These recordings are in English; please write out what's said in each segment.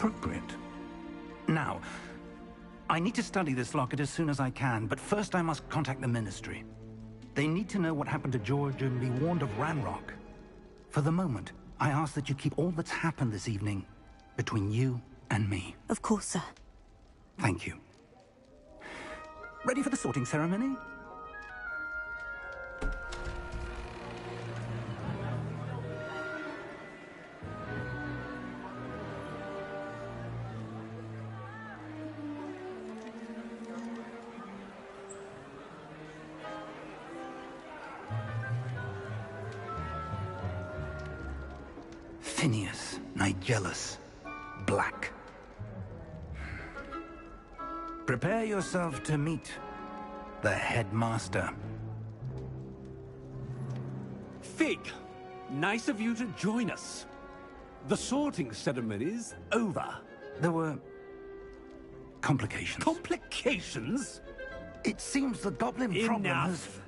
appropriate. Now, I need to study this locket as soon as I can, but first I must contact the Ministry. They need to know what happened to George and be warned of Ranrock. For the moment, I ask that you keep all that's happened this evening between you and me. Of course, sir. Thank you. Ready for the sorting ceremony? Phineas, Nigellus, Black. Prepare yourself to meet the headmaster. Fig, nice of you to join us. The sorting ceremony's over. There were complications. Complications? It seems the goblin problem has... Enough!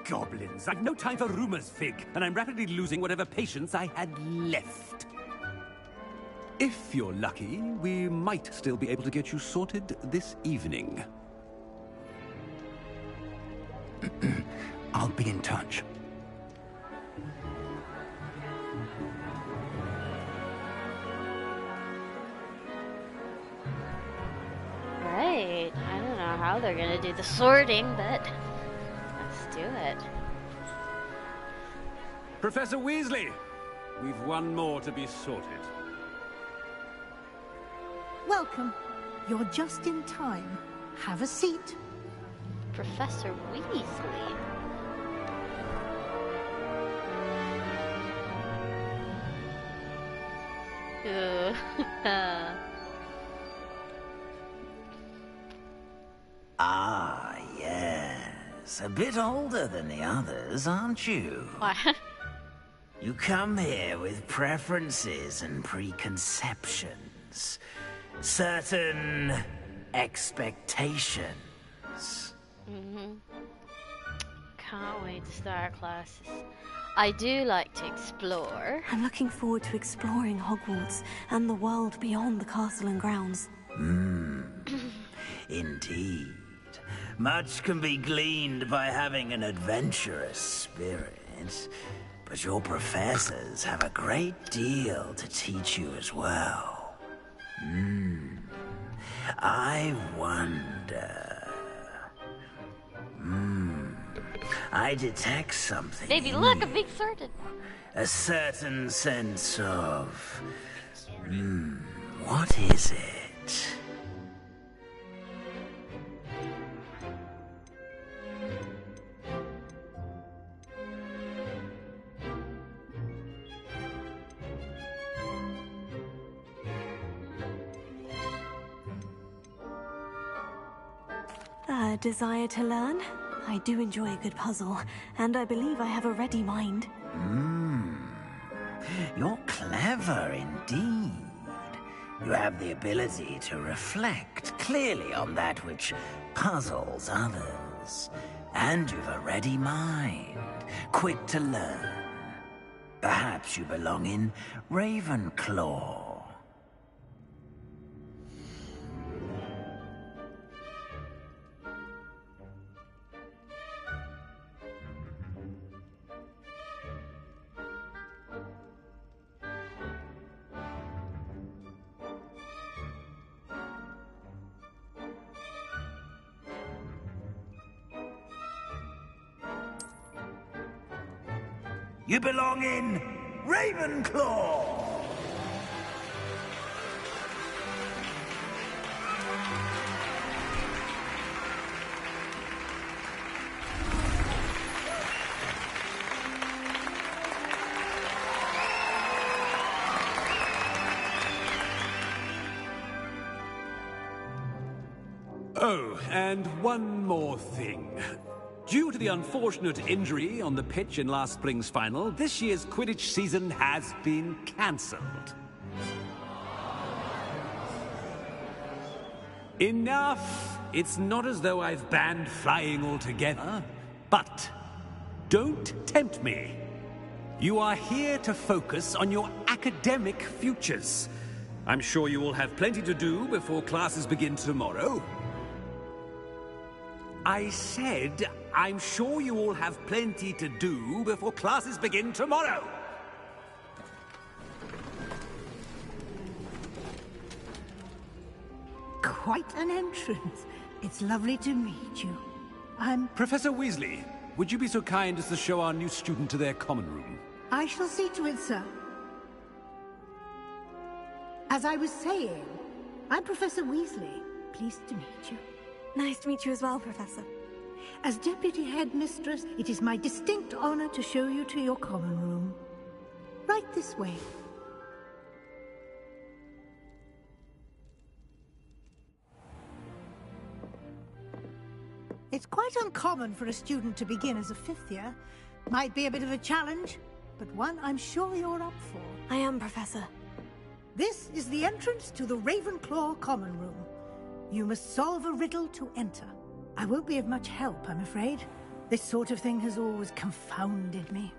Goblins. I've no time for rumors, Fig, and I'm rapidly losing whatever patience I had left. If you're lucky, we might still be able to get you sorted this evening. I'll be in touch. Right. I don't know how they're gonna do the sorting, but let's do it. Professor Weasley, we've one more to be sorted. Welcome. You're just in time. Have a seat. Professor Weasley. Ugh. Ah, yes. A bit older than the others, aren't you? What? You come here with preferences and preconceptions. Certain expectations. Can't wait to start classes. I do like to explore. I'm looking forward to exploring Hogwarts and the world beyond the castle and grounds. Indeed. Much can be gleaned by having an adventurous spirit, but your professors have a great deal to teach you as well. I wonder... I detect something. Baby, look, I'm being sorted. A certain sense of... what is it? A desire to learn? I do enjoy a good puzzle, and I believe I have a ready mind. You're clever indeed. You have the ability to reflect clearly on that which puzzles others. And you've a ready mind, quick to learn. Perhaps you belong in Ravenclaw. You belong in Ravenclaw! Oh, and one more thing. Due to the unfortunate injury on the pitch in last spring's final, this year's Quidditch season has been cancelled. Enough! It's not as though I've banned flying altogether, but don't tempt me. You are here to focus on your academic futures. I'm sure you will have plenty to do before classes begin tomorrow. I said, I'm sure you all have plenty to do before classes begin tomorrow. Quite an entrance. It's lovely to meet you. Professor Weasley, would you be so kind as to show our new student to their common room? I shall see to it, sir. As I was saying, I'm Professor Weasley. Pleased to meet you. Nice to meet you as well, Professor. As Deputy Headmistress, it is my distinct honor to show you to your common room. Right this way. It's quite uncommon for a student to begin as a fifth year. Might be a bit of a challenge, but one I'm sure you're up for. I am, Professor. This is the entrance to the Ravenclaw common room. You must solve a riddle to enter. I won't be of much help, I'm afraid. This sort of thing has always confounded me.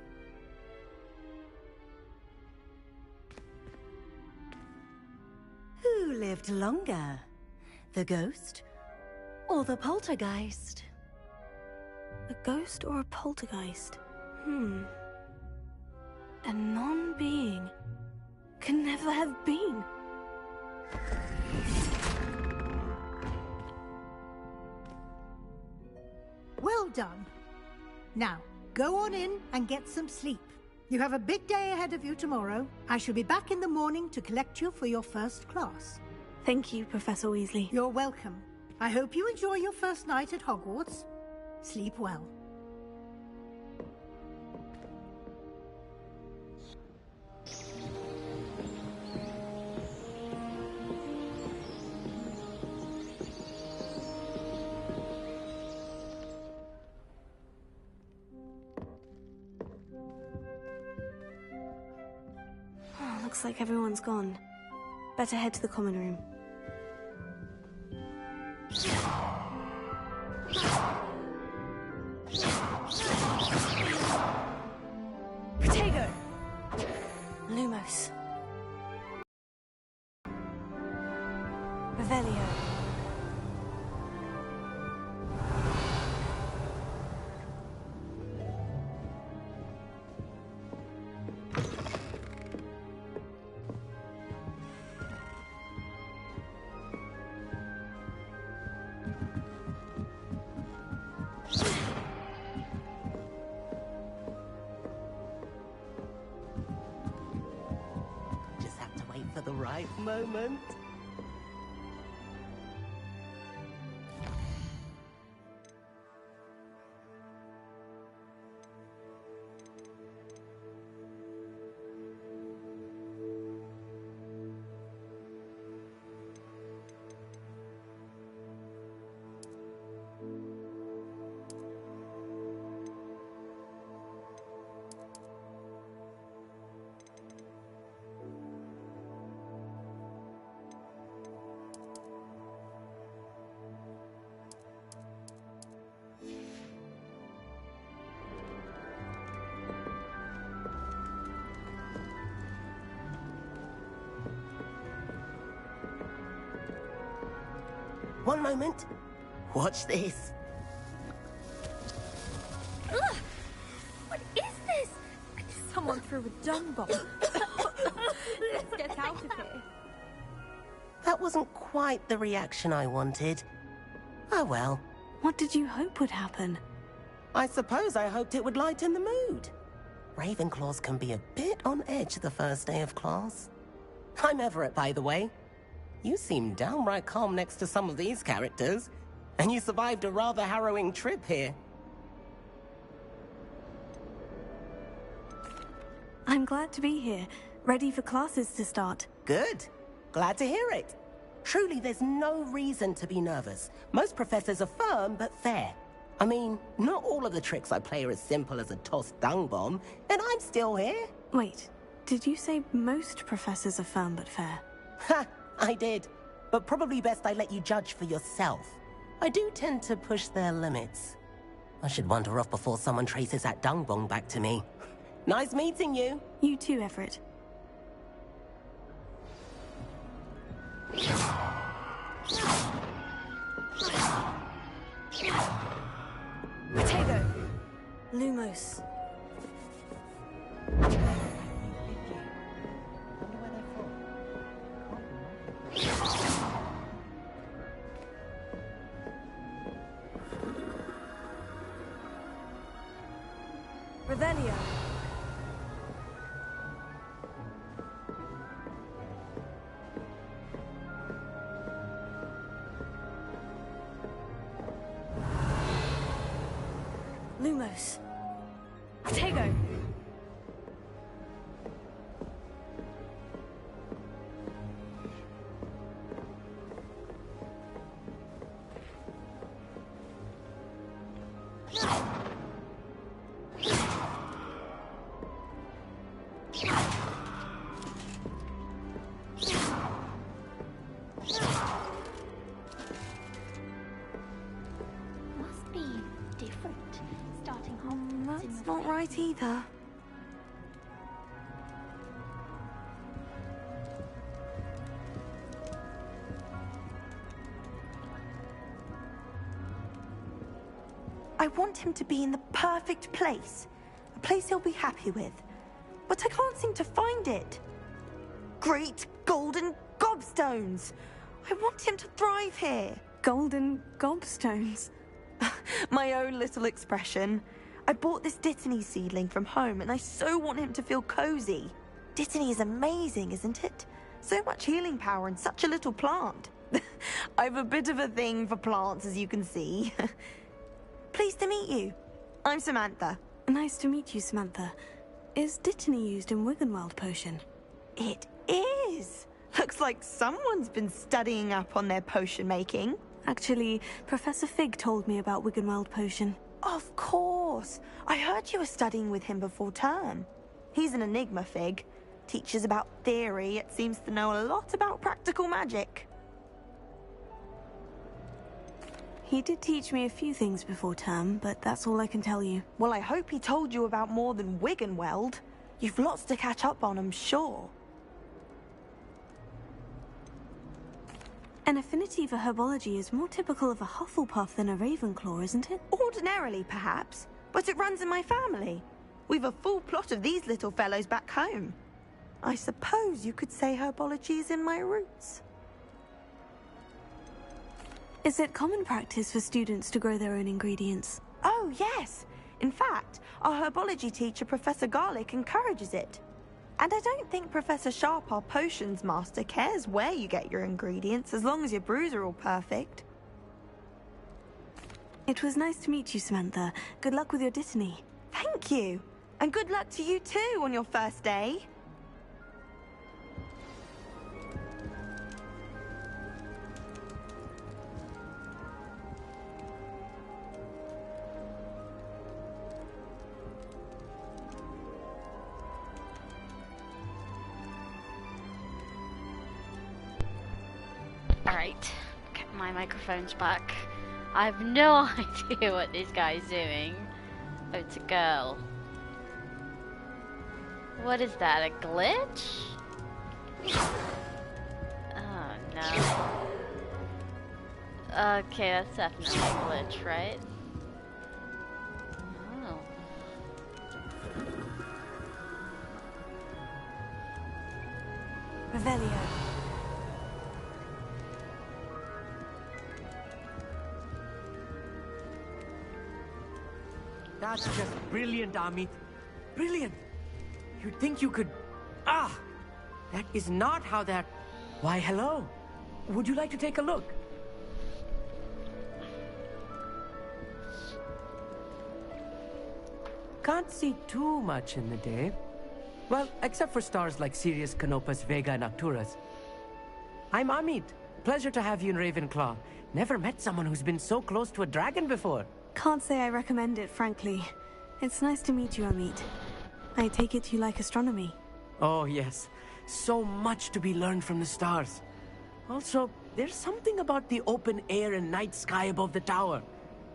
Who lived longer? The ghost or the poltergeist? A ghost or a poltergeist? A non-being can never have been. Well done. Now, go on in and get some sleep. You have a big day ahead of you tomorrow. I shall be back in the morning to collect you for your first class. Thank you, Professor Weasley. You're welcome. I hope you enjoy your first night at Hogwarts. Sleep well. Looks like everyone's gone. Better head to the common room. Protego! Lumos. Revelio. Just have to wait for the right moment. One moment. Watch this. Ugh! What is this? Someone threw a dung bomb. Let's get out of here. That wasn't quite the reaction I wanted. Oh well. What did you hope would happen? I suppose I hoped it would lighten the mood. Ravenclaws can be a bit on edge the first day of class. I'm Everett, by the way. You seem downright calm next to some of these characters, and you survived a rather harrowing trip here. I'm glad to be here, ready for classes to start. Good. Glad to hear it. Truly, there's no reason to be nervous. Most professors are firm but fair. I mean, not all of the tricks I play are as simple as a tossed dung bomb, and I'm still here. Wait, did you say most professors are firm but fair? Ha! I did. But probably best I let you judge for yourself. I do tend to push their limits. I should wander off before someone traces that dung bomb back to me. Nice meeting you. You too, Everett. Lumos. Revelio. Lumos. Tego. Must be different starting Hogwarts in That's the not right either. I want him to be in the perfect place. A place he'll be happy with. But I can't seem to find it. Great golden gobstones! I want him to thrive here. Golden gobstones. My own little expression. I bought this Dittany seedling from home and I so want him to feel cozy. Dittany is amazing, isn't it? So much healing power in such a little plant. I've a bit of a thing for plants, as you can see. Pleased to meet you. I'm Samantha. Nice to meet you, Samantha. Is Dittany used in Wiggenweld potion? It is. Looks like someone's been studying up on their potion making. Actually, Professor Fig told me about Wiggenweld potion. Of course. I heard you were studying with him before term. He's an enigma, Fig. Teaches about theory, yet seems to know a lot about practical magic. He did teach me a few things before term, but that's all I can tell you. Well, I hope he told you about more than Wiggenweld. You've lots to catch up on, I'm sure. An affinity for herbology is more typical of a Hufflepuff than a Ravenclaw, isn't it? Ordinarily, perhaps, but it runs in my family. We've a full plot of these little fellows back home. I suppose you could say herbology is in my roots. Is it common practice for students to grow their own ingredients? Oh, yes. In fact, our herbology teacher, Professor Garlick, encourages it. And I don't think Professor Sharp, our potions master, cares where you get your ingredients, as long as your brews are all perfect. It was nice to meet you, Samantha. Good luck with your Dittany. Thank you. And good luck to you too on your first day. Alright, get my microphone's back. I have no idea what this guy's doing. Oh, it's a girl. What is that, a glitch? Oh no. Okay, that's definitely a glitch, right? Oh. Revelio. That's just brilliant, Amit. Brilliant. You'd think you could... Ah! That is not how that... Why, hello. Would you like to take a look? Can't see too much in the day. Well, except for stars like Sirius, Canopus, Vega, and Arcturus. I'm Amit. Pleasure to have you in Ravenclaw. Never met someone who's been so close to a dragon before. Can't say I recommend it, frankly. It's nice to meet you, Amit. I take it you like astronomy. Oh, yes. So much to be learned from the stars. Also, there's something about the open air and night sky above the tower.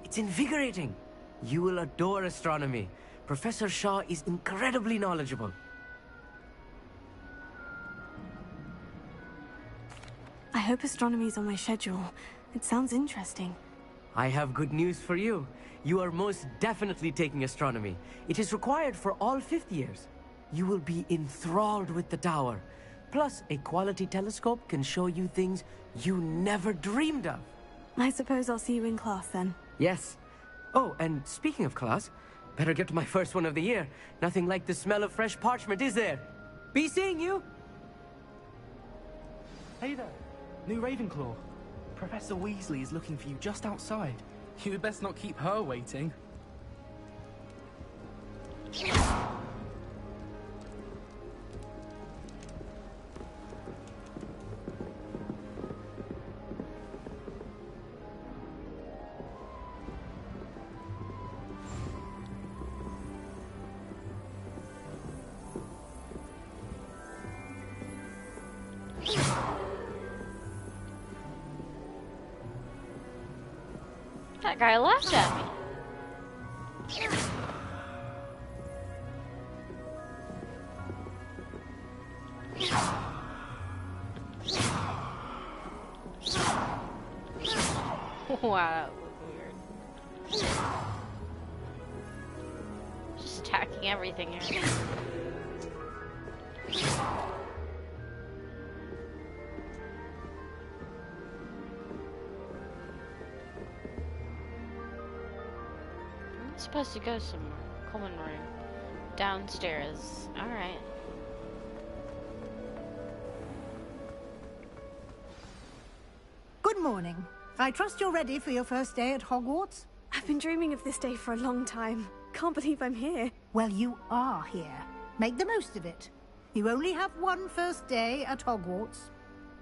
It's invigorating. You will adore astronomy. Professor Shaw is incredibly knowledgeable. I hope astronomy's on my schedule. It sounds interesting. I have good news for you. You are most definitely taking astronomy. It is required for all 5th years. You will be enthralled with the tower. Plus, a quality telescope can show you things you never dreamed of. I suppose I'll see you in class then. Yes. Oh, and speaking of class, better get to my first one of the year. Nothing like the smell of fresh parchment, is there? Be seeing you! Hey there, new Ravenclaw. Professor Weasley is looking for you just outside. You'd best not keep her waiting. That guy laughed at me. Wow, that was weird. Just attacking everything here. I'm supposed to go somewhere. Common room. Downstairs. Alright. Good morning. I trust you're ready for your first day at Hogwarts? I've been dreaming of this day for a long time. Can't believe I'm here. Well, you are here. Make the most of it. You only have one first day at Hogwarts.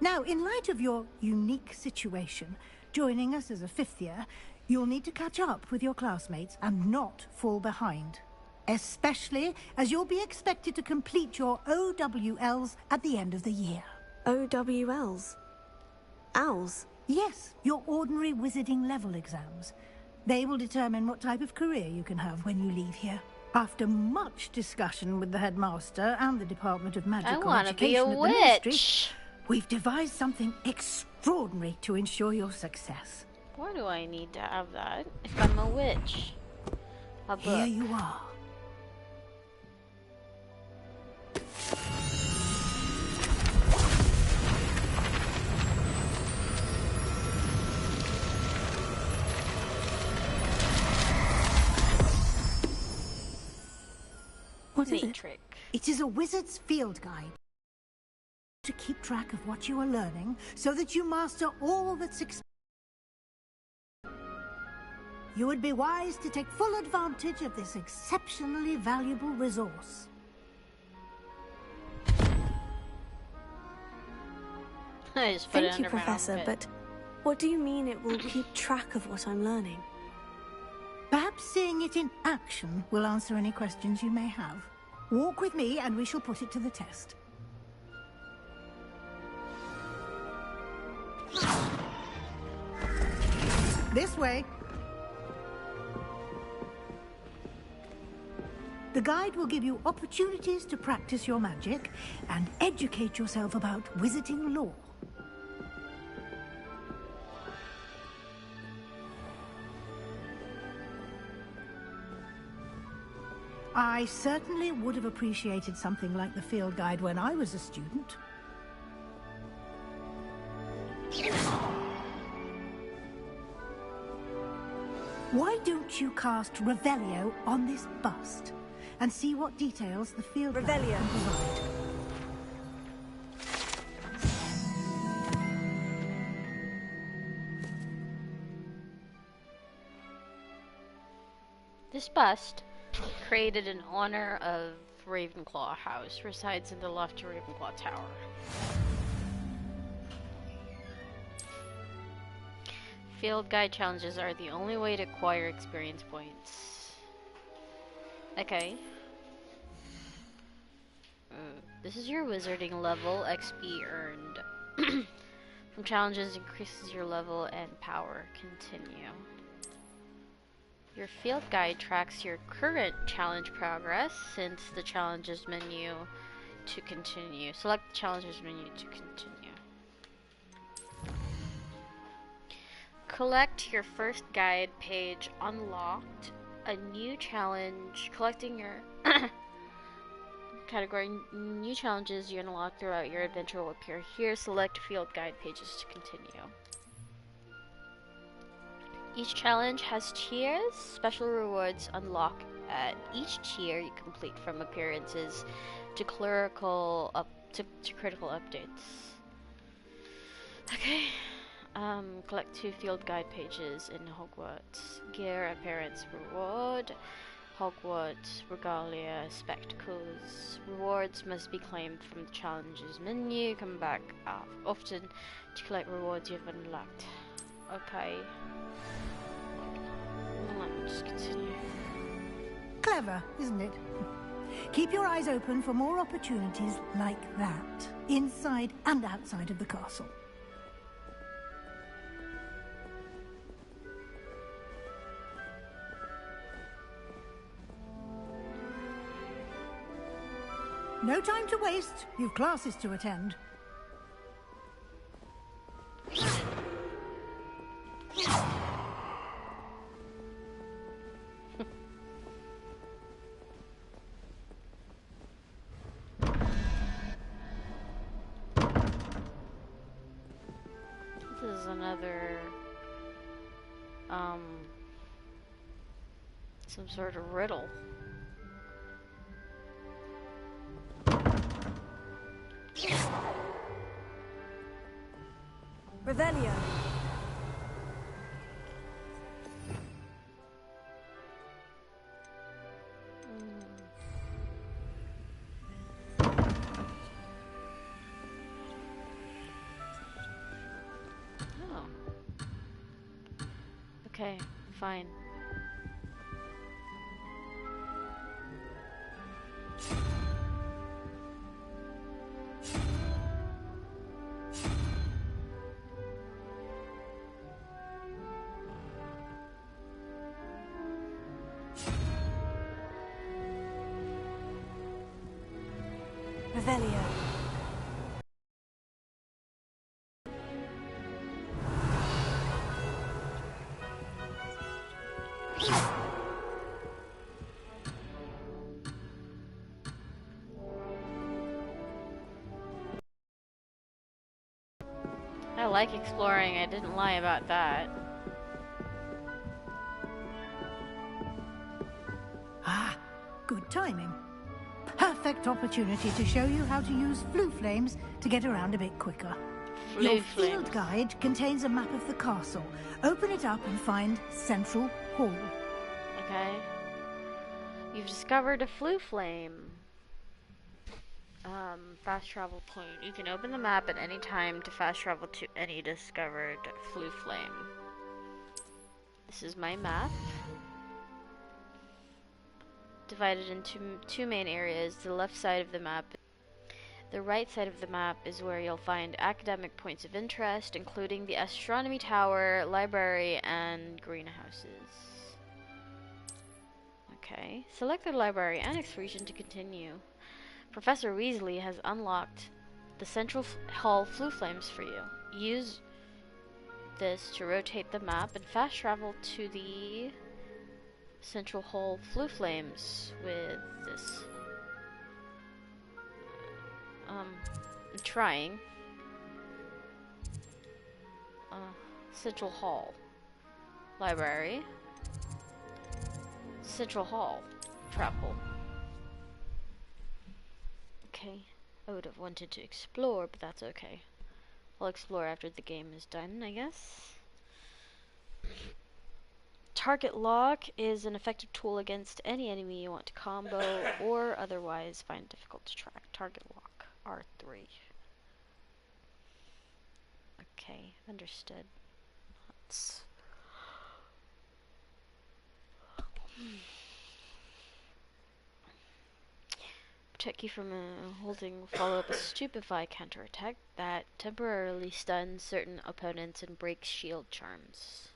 Now, in light of your unique situation, joining us as a 5th year, you'll need to catch up with your classmates and not fall behind. Especially as you'll be expected to complete your OWLs at the end of the year. OWLs? Owls? Yes, your ordinary wizarding level exams. They will determine what type of career you can have when you leave here. After much discussion with the headmaster and the Department of Magical Education at the Ministry, we've devised something extraordinary to ensure your success. Why do I need to have that if I'm a witch? A book. Here you are. What is it? It is a wizard's field guide to keep track of what you are learning so that you master all that's expected. You would be wise to take full advantage of this exceptionally valuable resource. Thank you, Professor, but what do you mean it will keep track of what I'm learning? Perhaps seeing it in action will answer any questions you may have. Walk with me and we shall put it to the test. This way. The guide will give you opportunities to practice your magic and educate yourself about wizarding lore. I certainly would have appreciated something like the field guide when I was a student. Why don't you cast Revelio on this bust and see what details the field guide can provide? This bust, created in honor of Ravenclaw House, resides in the loft to Ravenclaw Tower. Field guide challenges are the only way to acquire experience points. Okay. This is your wizarding level. XP earned from challenges increases your level and power. Continue. Your field guide tracks your current challenge progress since the challenges menu to continue. Select the challenges menu to continue. collect your first guide page unlocked. A new challenge. Collecting your category. New challenges you unlock throughout your adventure will appear here. Select field guide pages to continue. Each challenge has tiers. Special rewards unlock at each tier you complete, from appearances to critical updates. Okay. Collect 2 field guide pages in Hogwarts. Gear appearance reward. Hogwarts regalia spectacles. Rewards must be claimed from the challenges menu. Come back often to collect rewards you've unlocked. Okay. Let me just continue. Clever, isn't it? Keep your eyes open for more opportunities like that, inside and outside of the castle. No time to waste. You've classes to attend. This is another, some sort of riddle. Revelio. Oh. Okay, fine. Revelio. I like exploring, I didn't lie about that. Ah, good timing. Perfect opportunity to show you how to use flue flames to get around a bit quicker. Your field guide contains a map of the castle. Open it up and find Central Hall. Okay. You've discovered a flue flame. Fast travel point. You can open the map at any time to fast travel to any discovered flue flame. This is my map. Divided into 2 main areas. The left side of the map. The right side of the map is where you'll find academic points of interest, including the astronomy tower, library, and greenhouses. Okay. Select the library annex region to continue. Professor Weasley has unlocked the Central Hall flue flames for you. Use this to rotate the map and fast travel to the Central Hall flue flames with this. I'm trying. Central Hall. Library. Central Hall. Travel. Okay. I would have wanted to explore, but that's okay. I'll explore after the game is done, I guess. Target lock is an effective tool against any enemy you want to combo or otherwise find difficult to track. Target lock, R3. Okay, understood. Let's... Protect you from holding follow-up a Stupefy counterattack that temporarily stuns certain opponents and breaks shield charms.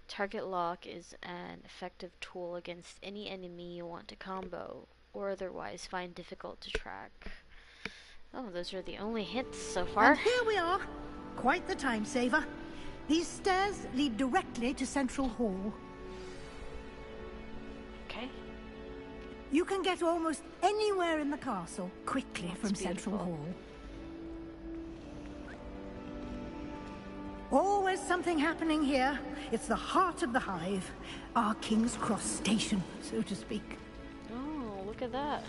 Target lock is an effective tool against any enemy you want to combo or otherwise find difficult to track. Oh, those are the only hints so far. And here we are. Quite the time saver. These stairs lead directly to Central Hall. Okay. You can get almost anywhere in the castle quickly from Central Hall. Always something happening here. It's the heart of the hive. Our King's Cross station, so to speak. Oh, look at that.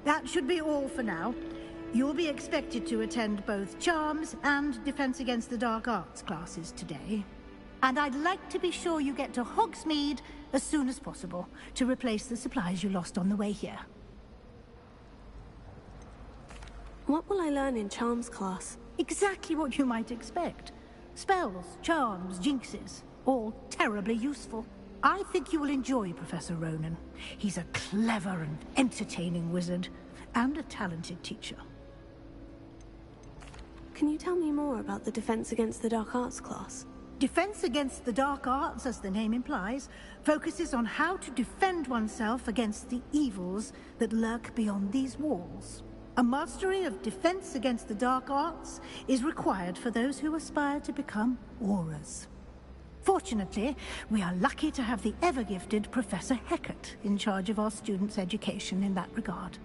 That should be all for now. You'll be expected to attend both Charms and Defense Against the Dark Arts classes today. And I'd like to be sure you get to Hogsmeade as soon as possible to replace the supplies you lost on the way here. What will I learn in Charms class? Exactly what you might expect. Spells, charms, jinxes, all terribly useful. I think you will enjoy Professor Ronan. He's a clever and entertaining wizard, and a talented teacher. Can you tell me more about the Defense Against the Dark Arts class? Defense Against the Dark Arts, as the name implies, focuses on how to defend oneself against the evils that lurk beyond these walls. A mastery of Defense Against the Dark Arts is required for those who aspire to become Aurors. Fortunately, we are lucky to have the ever-gifted Professor Hecat in charge of our students' education in that regard.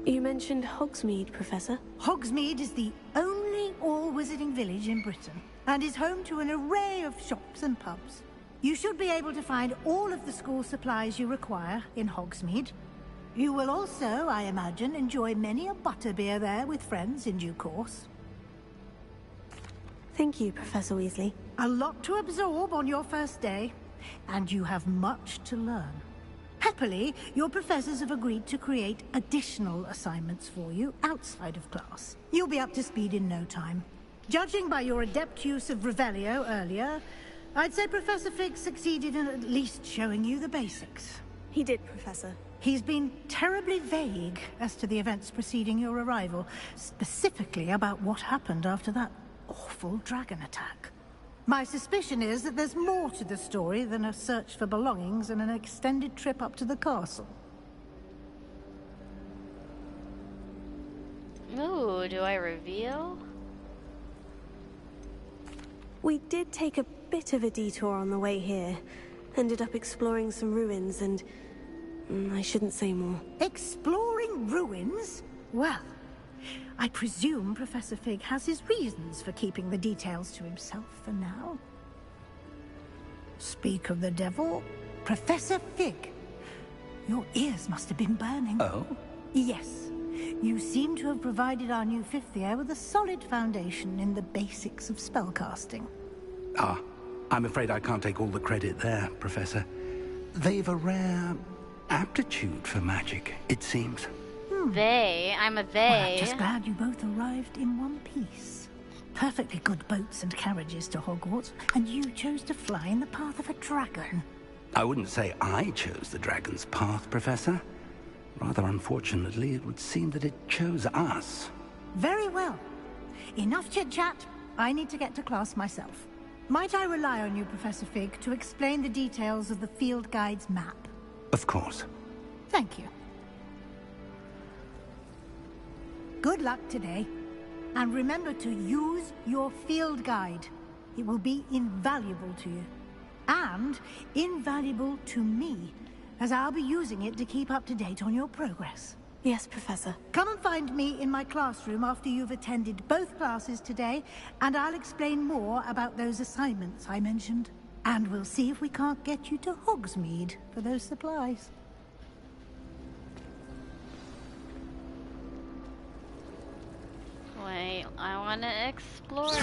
You mentioned Hogsmeade, Professor. Hogsmeade is the only all-wizarding village in Britain, and is home to an array of shops and pubs. You should be able to find all of the school supplies you require in Hogsmeade. You will also, I imagine, enjoy many a butterbeer there with friends in due course. Thank you, Professor Weasley. A lot to absorb on your first day, and you have much to learn. Happily, your professors have agreed to create additional assignments for you outside of class. You'll be up to speed in no time. Judging by your adept use of Revelio earlier, I'd say Professor Fig succeeded in at least showing you the basics. He did, Professor. He's been terribly vague as to the events preceding your arrival, specifically about what happened after that awful dragon attack. My suspicion is that there's more to the story than a search for belongings and an extended trip up to the castle. Ooh, do I reveal? We did take a bit of a detour on the way here. Ended up exploring some ruins and... I shouldn't say more. Exploring ruins? Well, I presume Professor Fig has his reasons for keeping the details to himself for now. Speak of the devil, Professor Fig. Your ears must have been burning. Oh? Yes. You seem to have provided our new fifth year with a solid foundation in the basics of spellcasting. Ah, I'm afraid I can't take all the credit there, Professor. They've a rare aptitude for magic, it seems. I'm a they. Well, I'm just glad you both arrived in one piece. Perfectly good boats and carriages to Hogwarts, and you chose to fly in the path of a dragon. I wouldn't say I chose the dragon's path, Professor. Rather unfortunately, it would seem that it chose us. Very well. Enough chit-chat. I need to get to class myself. Might I rely on you, Professor Fig, to explain the details of the field guide's map? Of course. Thank you. Good luck today. And remember to use your field guide. It will be invaluable to you. And invaluable to me, as I'll be using it to keep up to date on your progress. Yes, Professor. Come and find me in my classroom after you've attended both classes today, and I'll explain more about those assignments I mentioned. And we'll see if we can't get you to Hogsmeade for those supplies. Wait, I want to explore. I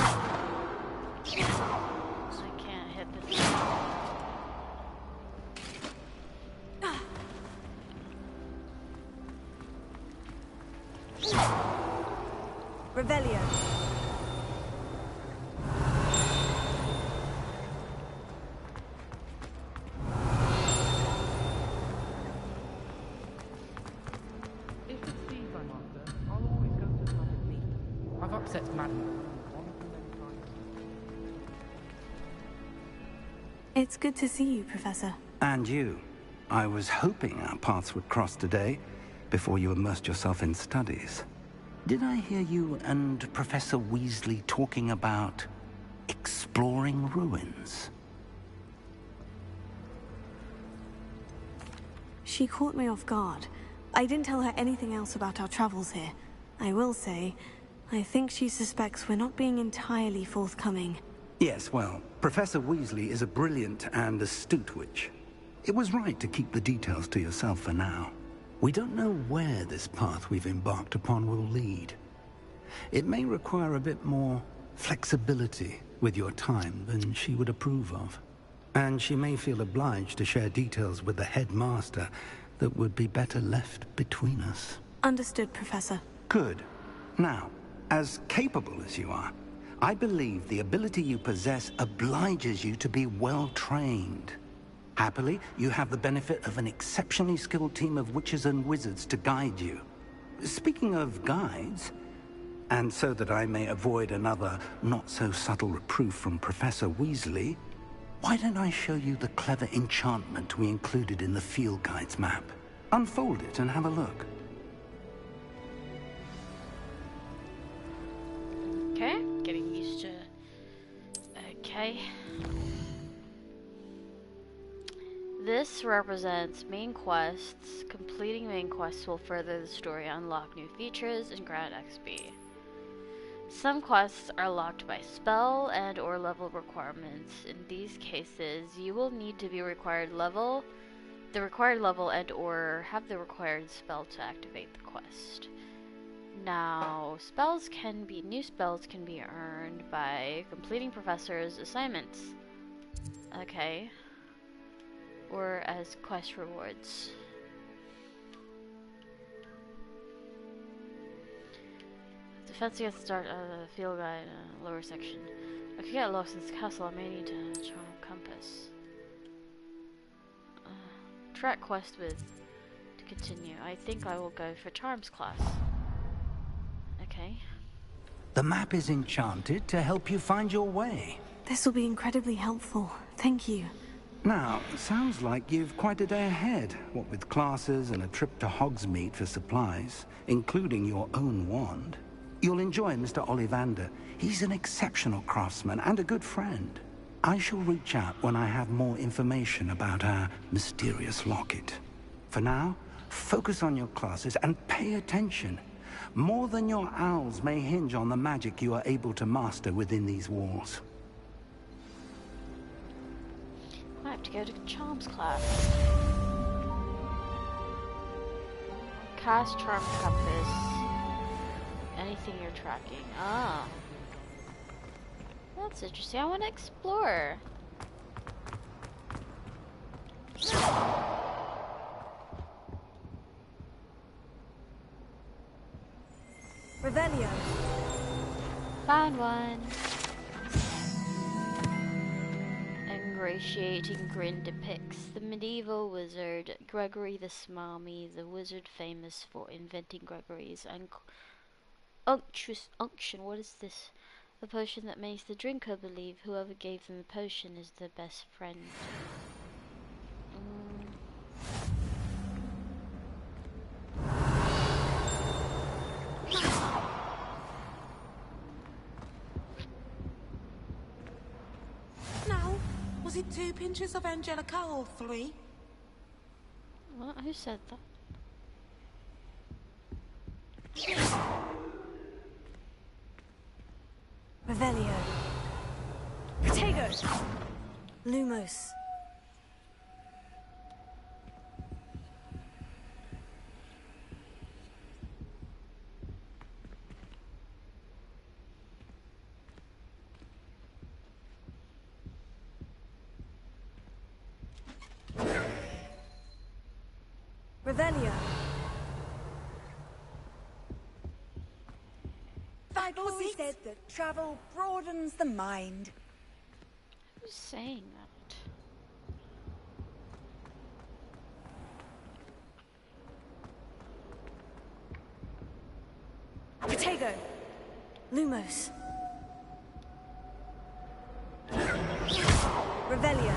can't hit this. Revelio. If it's these I'm after, I'll always go to the magic meet. I've upset Madam one too many times. It's good to see you, Professor. And you. I was hoping our paths would cross today. before you immersed yourself in studies. Did I hear you and Professor Weasley talking about exploring ruins? She caught me off guard. I didn't tell her anything else about our travels here. I will say, I think she suspects we're not being entirely forthcoming. Yes, well, Professor Weasley is a brilliant and astute witch. It was right to keep the details to yourself for now. We don't know where this path we've embarked upon will lead. It may require a bit more flexibility with your time than she would approve of. And she may feel obliged to share details with the headmaster that would be better left between us. Understood, Professor. Good. Now, as capable as you are, I believe the ability you possess obliges you to be well-trained. Happily, you have the benefit of an exceptionally skilled team of witches and wizards to guide you. Speaking of guides, and so that I may avoid another not-so-subtle reproof from Professor Weasley, why don't I show you the clever enchantment we included in the field guide's map? Unfold it and have a look. Okay, getting used to... Okay. This represents main quests. Completing main quests will further the story, unlock new features, and grant XP. Some quests are locked by spell and or level requirements. In these cases, you will need to be the required level and or have the required spell to activate the quest. Now, new spells can be earned by completing professors' assignments. Okay. Or as quest rewards. Defense against the start of the field guide, lower section. I could get lost in this castle. I may need to charm compass. Track quest with to continue. I think I will go for charms class. Okay. The map is enchanted to help you find your way. This will be incredibly helpful. Thank you. Now, sounds like you've quite a day ahead, what with classes and a trip to Hogsmeade for supplies, including your own wand. You'll enjoy Mr. Ollivander. He's an exceptional craftsman and a good friend. I shall reach out when I have more information about our mysterious locket. For now, focus on your classes and pay attention. More than your owls may hinge on the magic you are able to master within these walls. I have to go to charms class. Cast charm compass. Anything you're tracking. Ah. That's interesting. I want to explore. Revelio. Found one. Ingratiating grin depicts the medieval wizard Gregory the Smarmy, the wizard famous for inventing Gregory's unctuous unction. What is this? A potion that makes the drinker believe whoever gave them the potion is their best friend. Now, was it 2 pinches of Angelica or 3? What? Who said that? Revelio. Protego. Lumos. Revelio. I've always said that travel broadens the mind. Who's saying that? Protego. Lumos. Revelio.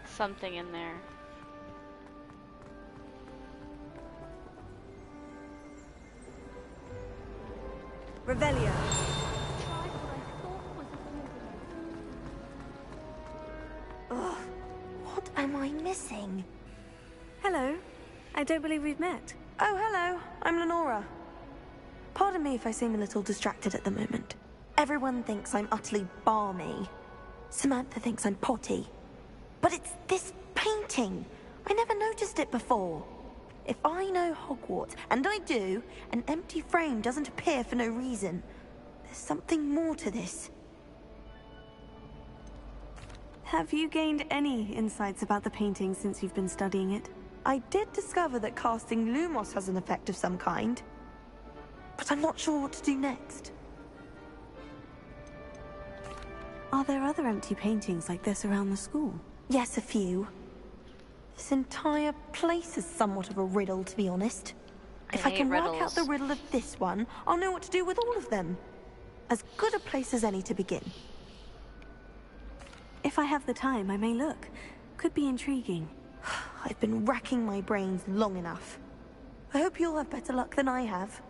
Something in there. Revelio. Ugh, what am I missing? Hello. I don't believe we've met. Oh, hello. I'm Lenora. Pardon me if I seem a little distracted at the moment. Everyone thinks I'm utterly balmy. Samantha thinks I'm potty. But it's this painting. I never noticed it before. If I know Hogwarts, and I do, an empty frame doesn't appear for no reason. There's something more to this. Have you gained any insights about the painting since you've been studying it? I did discover that casting Lumos has an effect of some kind. But I'm not sure what to do next. Are there other empty paintings like this around the school? Yes, a few. This entire place is somewhat of a riddle, to be honest. If I can work out the riddle of this one, I'll know what to do with all of them. As good a place as any to begin. If I have the time, I may look. Could be intriguing. I've been racking my brains long enough. I hope you'll have better luck than I have.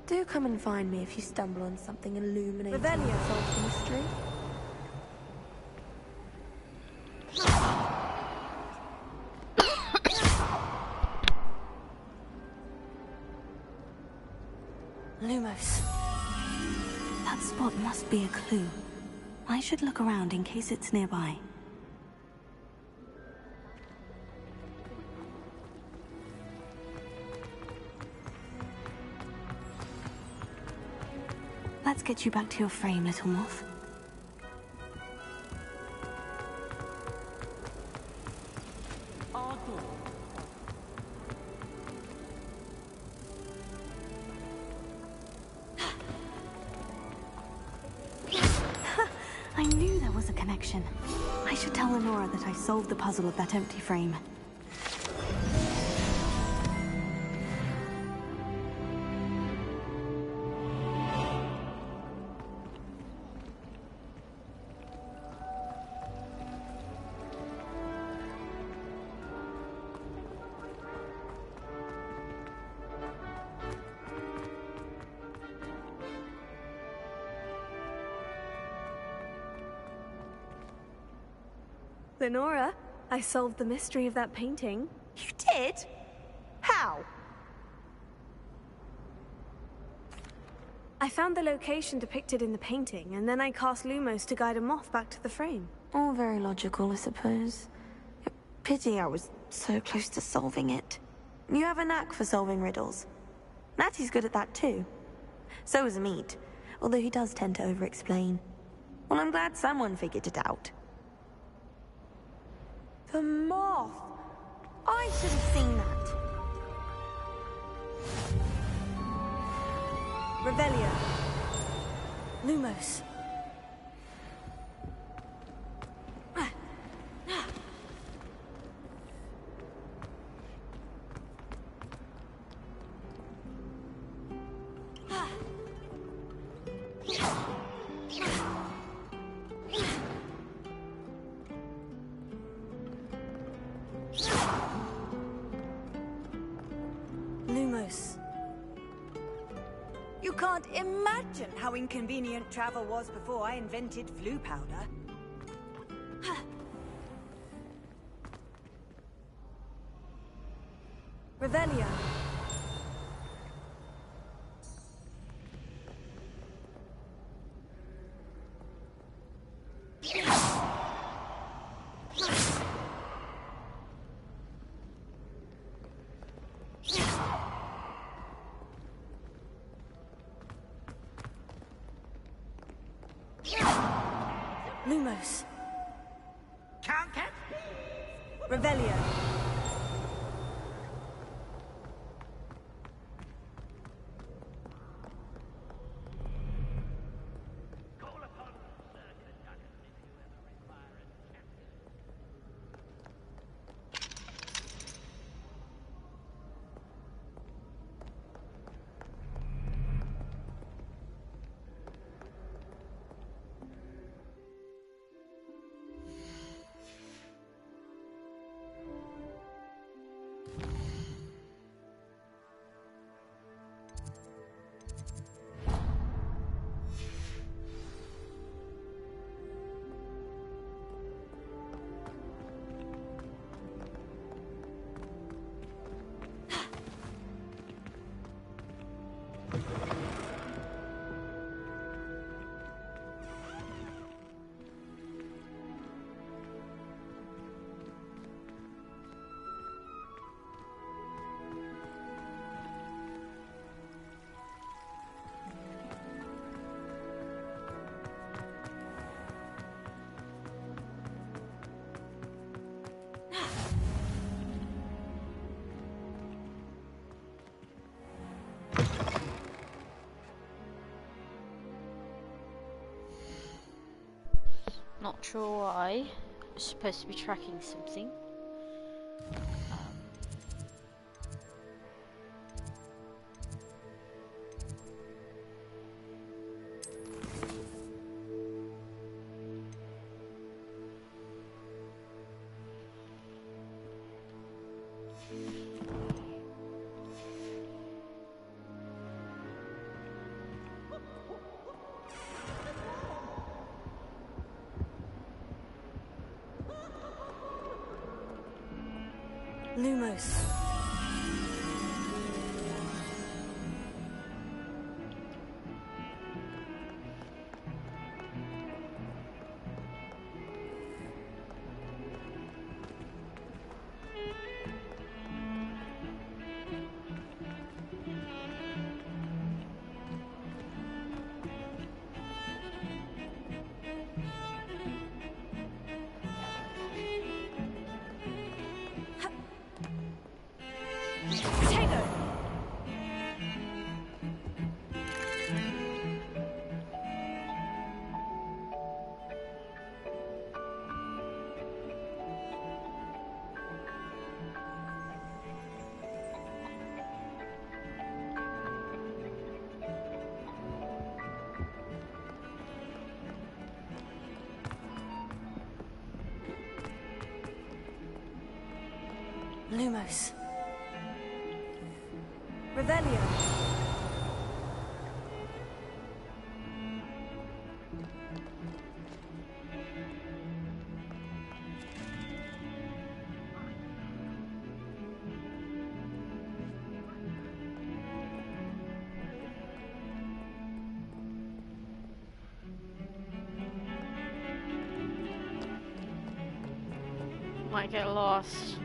Do come and find me if you stumble on something illuminating the solved mystery. Lumos. That spot must be a clue. I should look around in case it's nearby. Let's get you back to your frame, little moth. I knew there was a connection. I should tell Lenora that I solved the puzzle of that empty frame. Lenora, I solved the mystery of that painting. You did? How? I found the location depicted in the painting, and then I cast Lumos to guide a moth back to the frame. All very logical, I suppose. Pity I was so close to solving it. You have a knack for solving riddles. Natty's good at that too. So is Meat, although he does tend to over-explain. Well, I'm glad someone figured it out. The moth! I should have seen that. Revelio. Lumos. Lumos. You can't imagine how inconvenient travel was before I invented flu powder. Revelio. Lumos. Can't catch me. Revelio. Not sure why. It's supposed to be tracking something. Lumos. Lumos. Revelio. Might get lost.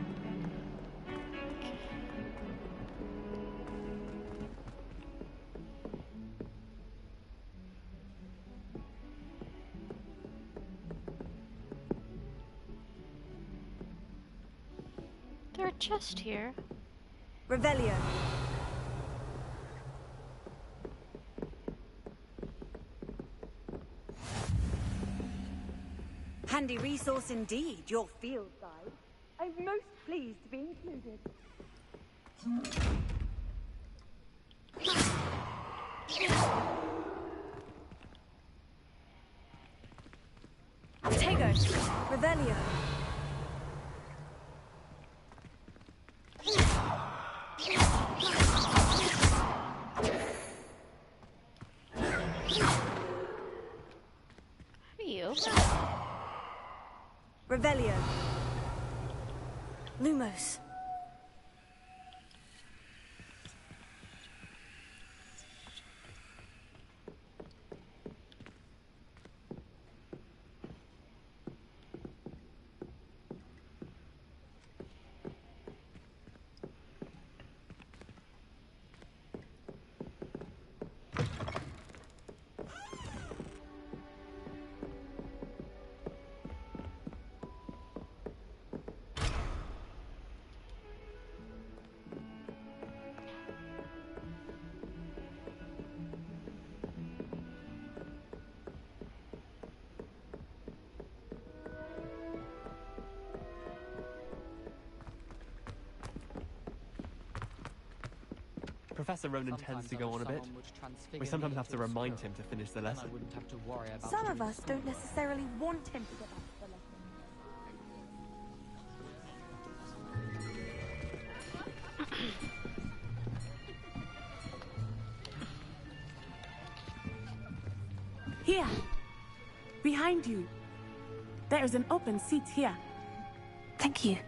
There's a chest here. Revelio. Handy resource indeed, your field guide. I'm most pleased to be included. Tego. Revelio. You. Revelio. Lumos. Professor Ronan tends to go on a bit. We sometimes have to remind him to finish the lesson. Some of us don't necessarily want him to get back to the lesson. Here! Behind you! There is an open seat here. Thank you.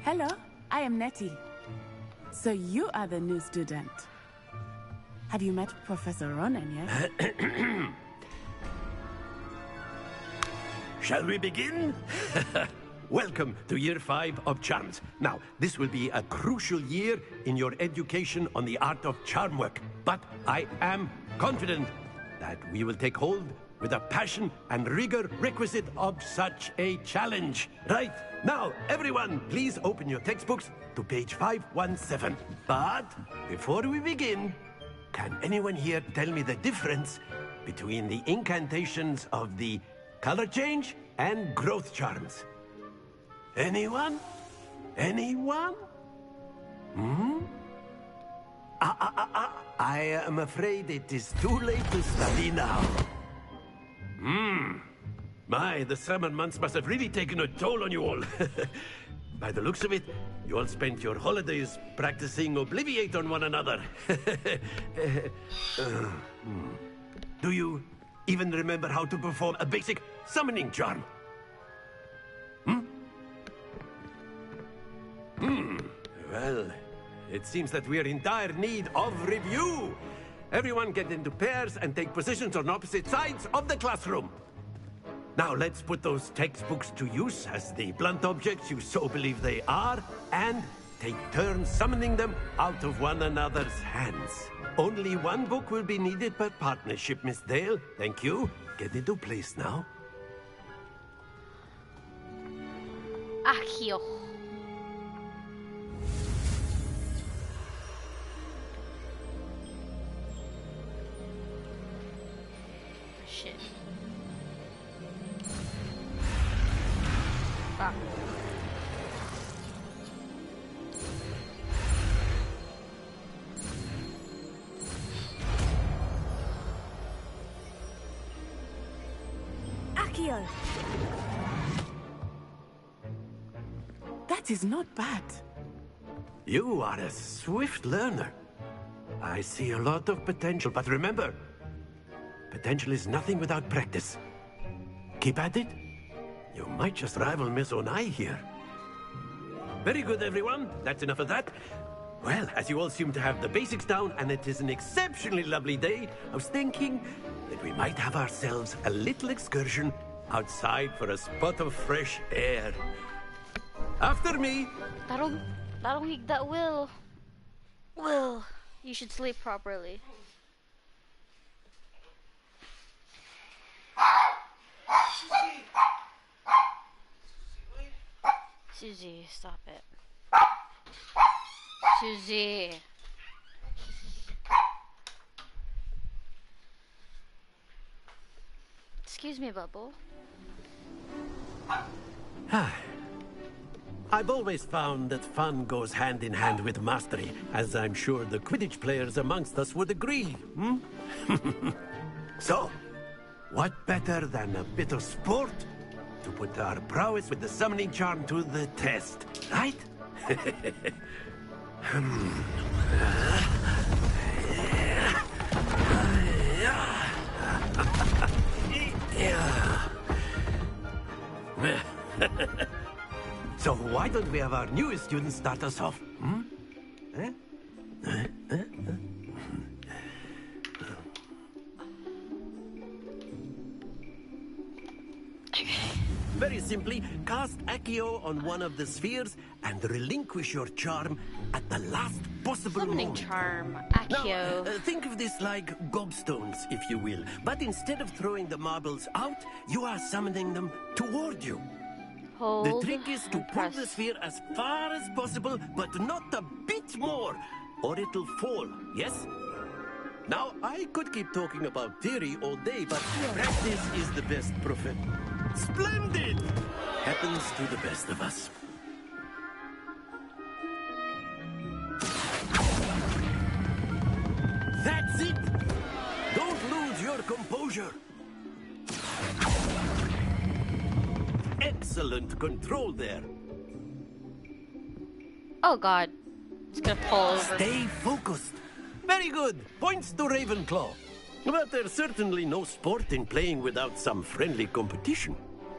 Hello, I am Nettie. So you are the new student. Have you met Professor Ronan yet? Shall we begin? Welcome to Year 5 of Charms. Now, this will be a crucial year in your education on the art of charm work. But I am confident that we will take hold with the passion and rigor requisite of such a challenge. Right, now, everyone, please open your textbooks to page 517. But before we begin, can anyone here tell me the difference between the incantations of the color change and growth charms. Anyone? Anyone? Hmm? I am afraid it is too late to study now. My, the summer months must have really taken a toll on you all. By the looks of it, you all spent your holidays practicing Obliviate on one another. Do you even remember how to perform a basic summoning charm? Well, it seems that we are in dire need of review. Everyone get into pairs and take positions on opposite sides of the classroom. Now let's put those textbooks to use as the blunt objects you so believe they are, and take turns summoning them out of one another's hands. Only one book will be needed per partnership, Miss Dale. Thank you. Get into place now. Accio. Shit. Ah. Accio! That is not bad. You are a swift learner. I see a lot of potential, but remember, potential is nothing without practice. Keep at it. You might just rival Miss Onai here. Very good, everyone. That's enough of that. Well, as you all seem to have the basics down, and it is an exceptionally lovely day, I was thinking that we might have ourselves a little excursion outside for a spot of fresh air. After me. Darong higda, Will. Will, you should sleep properly. Susie, stop it. Susie. Excuse me, Bubble. I've always found that fun goes hand in hand with mastery, as I'm sure the Quidditch players amongst us would agree, So, what better than a bit of sport to put our prowess with the summoning charm to the test, right? So why don't we have our newest student start us off? Very simply, cast Accio on one of the spheres and relinquish your charm at the last possible Summoning moment. charm, Accio. Now, think of this like gobstones, if you will. But instead of throwing the marbles out, you are summoning them toward you. Hold. The trick is to pull the sphere as far as possible, but not a bit more, or it'll fall, yes? Now, I could keep talking about theory all day, but practice is the best prophet. Splendid! Happens to the best of us. That's it! Don't lose your composure. Excellent control there. Oh god. It's gonna fall over. Stay focused. Very good. Points to Ravenclaw. But there's certainly no sport in playing without some friendly competition.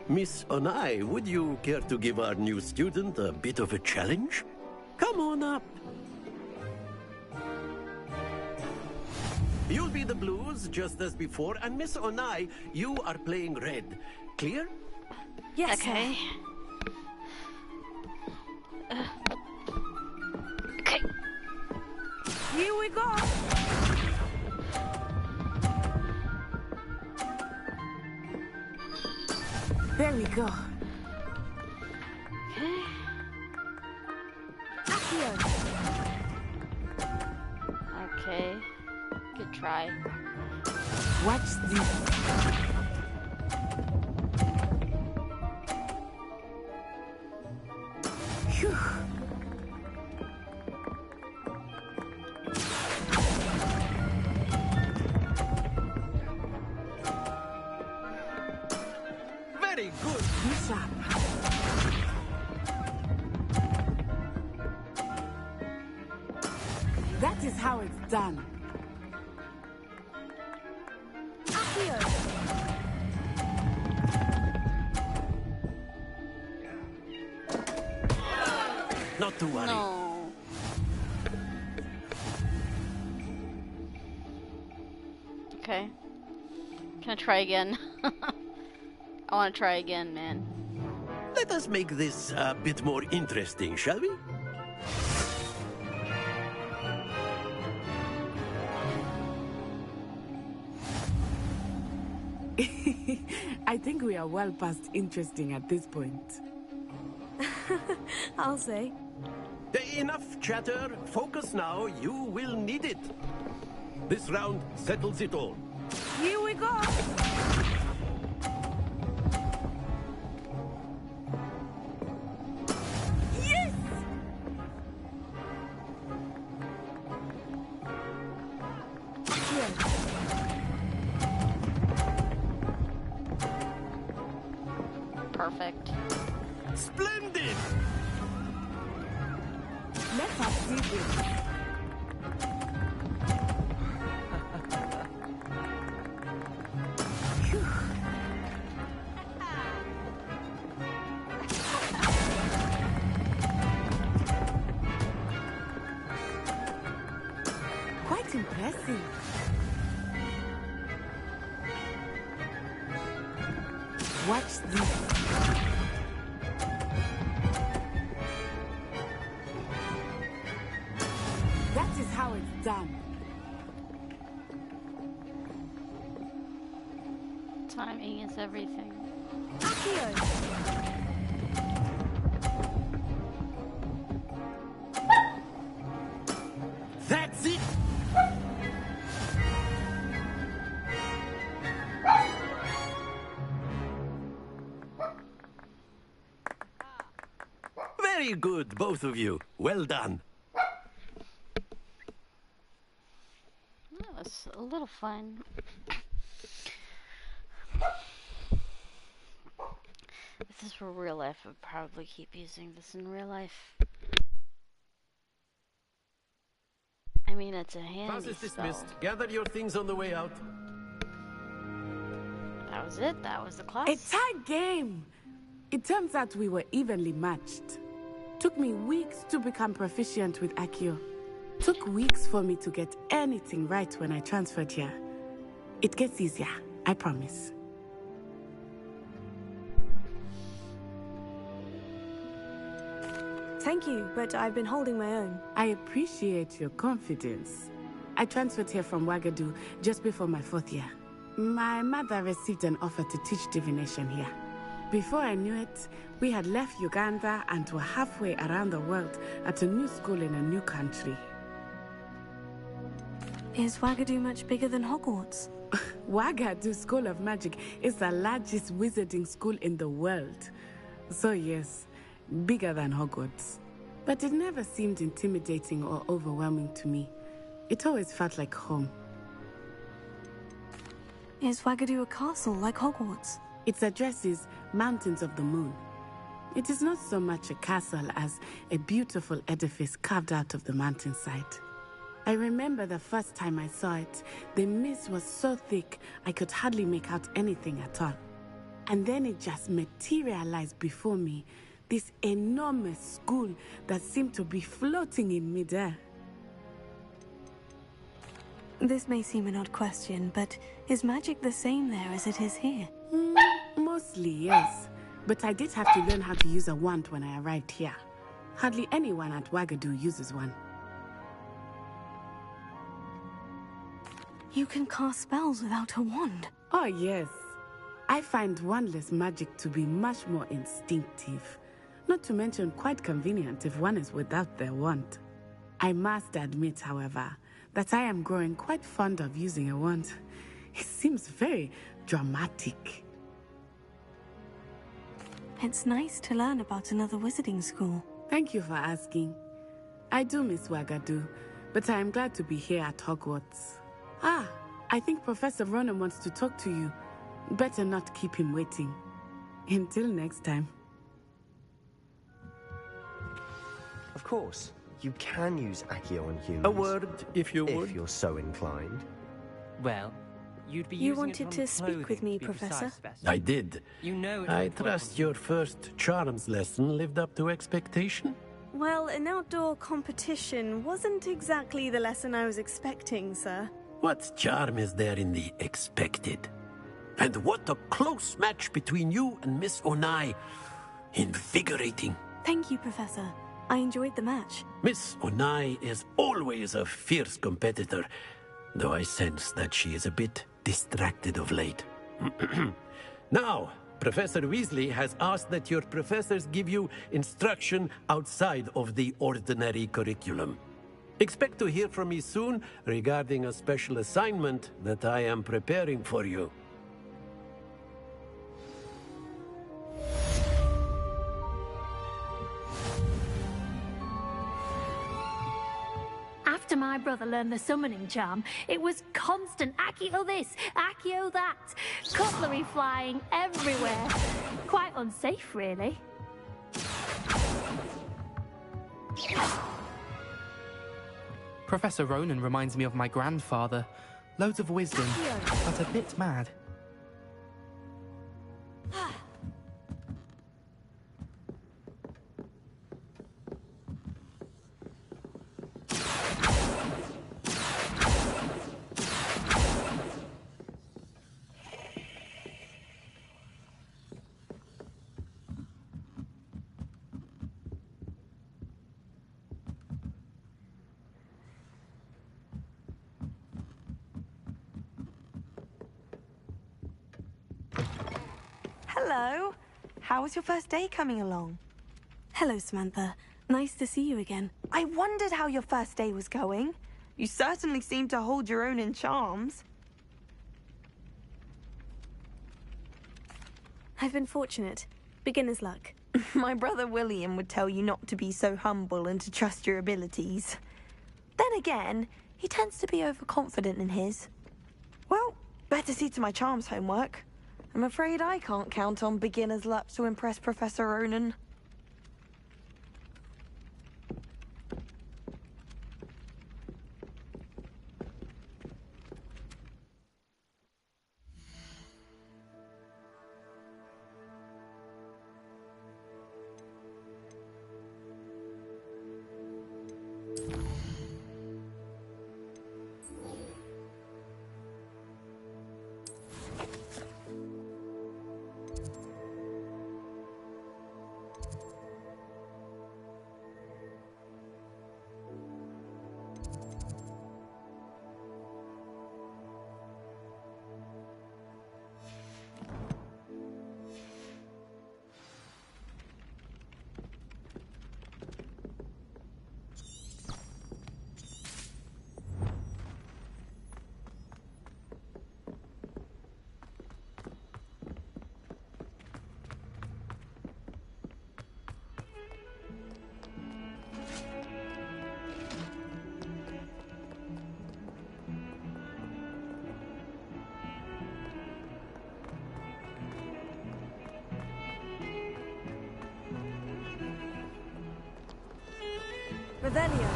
Miss Onai, would you care to give our new student a bit of a challenge? Come on up. You'll be the blues, just as before, and Miss Onai, you are playing red. Clear? Yes, okay. Okay. Here we go. There we go. Okay. Good try. Watch this. Phew. Very good. Push up. That is how it's done. Not to worry. No. Okay. Can I try again? I want to try again, man. Let us make this a bit more interesting, shall we? I think we are well past interesting at this point. I'll say. Enough chatter. Focus now. You will need it. This round settles it all. Here we go! Yes! Perfect. Splendid! Let us see this. Quite impressive. Watch this. That is how it's done. Timing is everything. That's it! Very good, both of you. Well done. That was a little fun. If this were real life, I'd probably keep using this in real life. I mean, it's a handy Class is spell. dismissed. Gather your things on the way out. That was it. That was the class. A tight game. It turns out we were evenly matched. Took me weeks to become proficient with Accio. Took weeks for me to get anything right when I transferred here. It gets easier, I promise. Thank you, but I've been holding my own. I appreciate your confidence. I transferred here from Wagadu just before my 4th year. My mother received an offer to teach divination here. Before I knew it, we had left Uganda and were halfway around the world at a new school in a new country. Is Wagadu much bigger than Hogwarts? Wagadu School of Magic is the largest wizarding school in the world. So yes, bigger than Hogwarts. But it never seemed intimidating or overwhelming to me. It always felt like home. Is Wagadu a castle like Hogwarts? Its address is Mountains of the Moon. It is not so much a castle as a beautiful edifice carved out of the mountainside. I remember the first time I saw it, the mist was so thick I could hardly make out anything at all. And then it just materialized before me, this enormous school that seemed to be floating in midair. This may seem an odd question, but is magic the same there as it is here? Mostly, yes. But I did have to learn how to use a wand when I arrived here. Hardly anyone at Wagadu uses one. You can cast spells without a wand? Oh, yes. I find wandless magic to be much more instinctive. Not to mention quite convenient if one is without their wand. I must admit, however, that I am growing quite fond of using a wand. He seems very dramatic. It's nice to learn about another wizarding school. Thank you for asking. I do miss Wagadu, but I am glad to be here at Hogwarts. Ah, I think Professor Ronan wants to talk to you. Better not keep him waiting. Until next time. Of course, you can use Accio on humans. A word, if you would. If you're so inclined. Well, you'd be You using wanted it to on speak clothing, with me, to be Professor? precise, Sebastian. I did. You know it I would work trust on your first charms lesson lived up to expectation. Well, an outdoor competition wasn't exactly the lesson I was expecting, sir. What charm is there in the expected? And what a close match between you and Miss Onai. Invigorating. Thank you, Professor. I enjoyed the match. Miss Onai is always a fierce competitor, though I sense that she is a bit distracted of late. Now, Professor Weasley has asked that your professors give you instruction outside of the ordinary curriculum. Expect to hear from me soon regarding a special assignment that I am preparing for you. After my brother learned the summoning charm, it was constant Accio this, Accio that. Cutlery flying everywhere. Quite unsafe, really. Professor Ronan reminds me of my grandfather. Loads of wisdom, but a bit mad. Hello. How was your first day coming along? Hello, Samantha. Nice to see you again. I wondered how your first day was going. You certainly seem to hold your own in charms. I've been fortunate. Beginner's luck. My brother William would tell you not to be so humble and to trust your abilities. Then again, he tends to be overconfident in his. Well, better see to my charms homework. I'm afraid I can't count on beginner's luck to impress Professor Ronan. Revelio.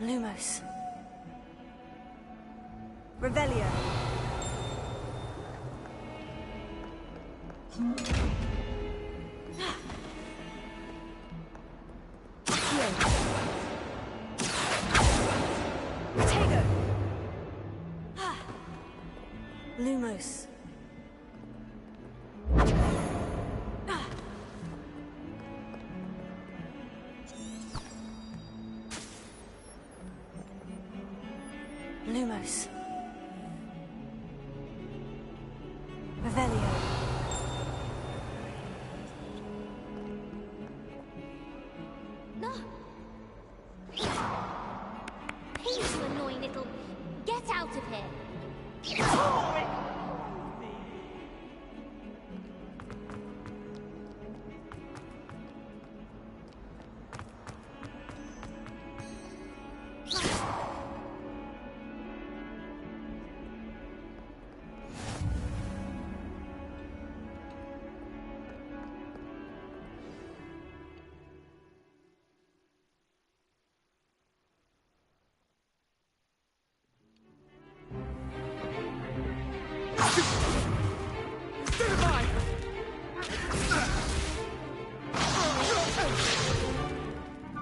Lumos. Revelio. Accio. Lumos. Revelio. No! Hey, you annoying little... Get out of here!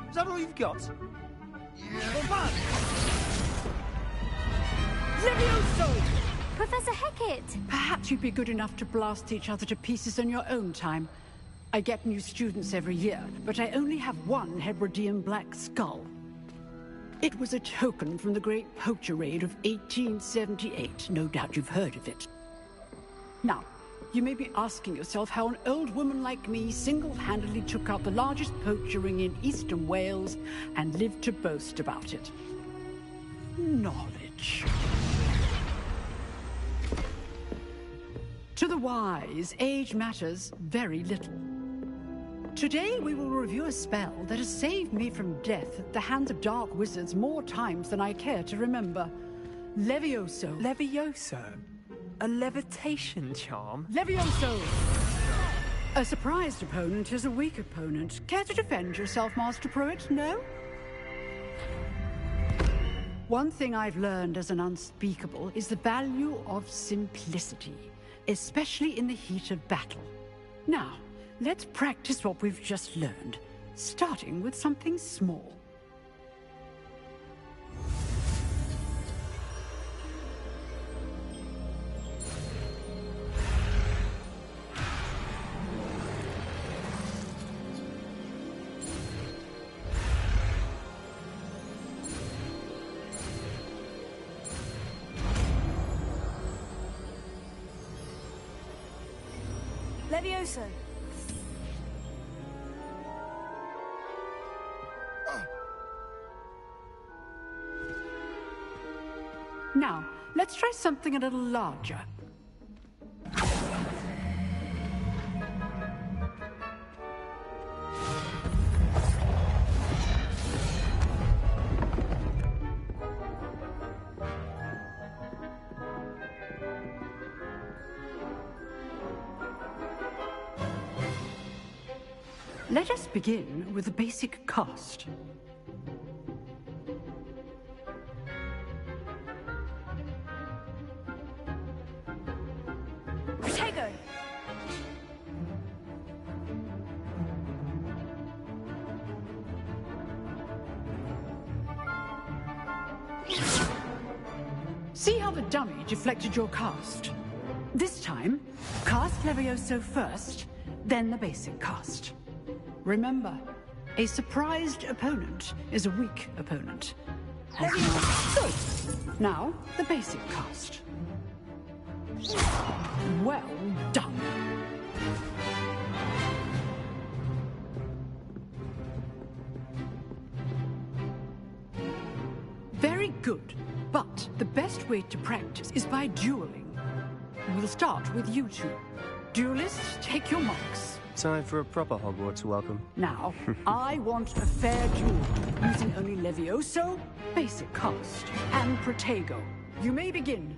Is that all you've got? Levioso! Professor Hecat! Perhaps you'd be good enough to blast each other to pieces on your own time. I get new students every year, but I only have one Hebridean black skull. It was a token from the Great Poacher Raid of 1878. No doubt you've heard of it. Now, you may be asking yourself how an old woman like me single-handedly took out the largest poacher ring in eastern Wales and lived to boast about it. Knowledge. To the wise, age matters very little. Today we will review a spell that has saved me from death at the hands of dark wizards more times than I care to remember. Levioso. Levioso? A levitation charm? Levioso! A surprised opponent is a weak opponent. Care to defend yourself, Master Pruitt? No? One thing I've learned as an unspeakable is the value of simplicity, especially in the heat of battle. Now, let's practice what we've just learned, starting with something small. Levioso. Now, let's try something a little larger. Let us begin with the basic cast. Protego! See how the dummy deflected your cast? This time, cast Levioso first, then the basic cast. Remember, a surprised opponent is a weak opponent. Good. Now, the basic cast. Well done. Very good. But the best way to practice is by dueling. We'll start with you two. Duelists, take your marks. Time for a proper Hogwarts welcome. Now, I want a fair duel, using only Levioso, basic cast, and Protego. You may begin.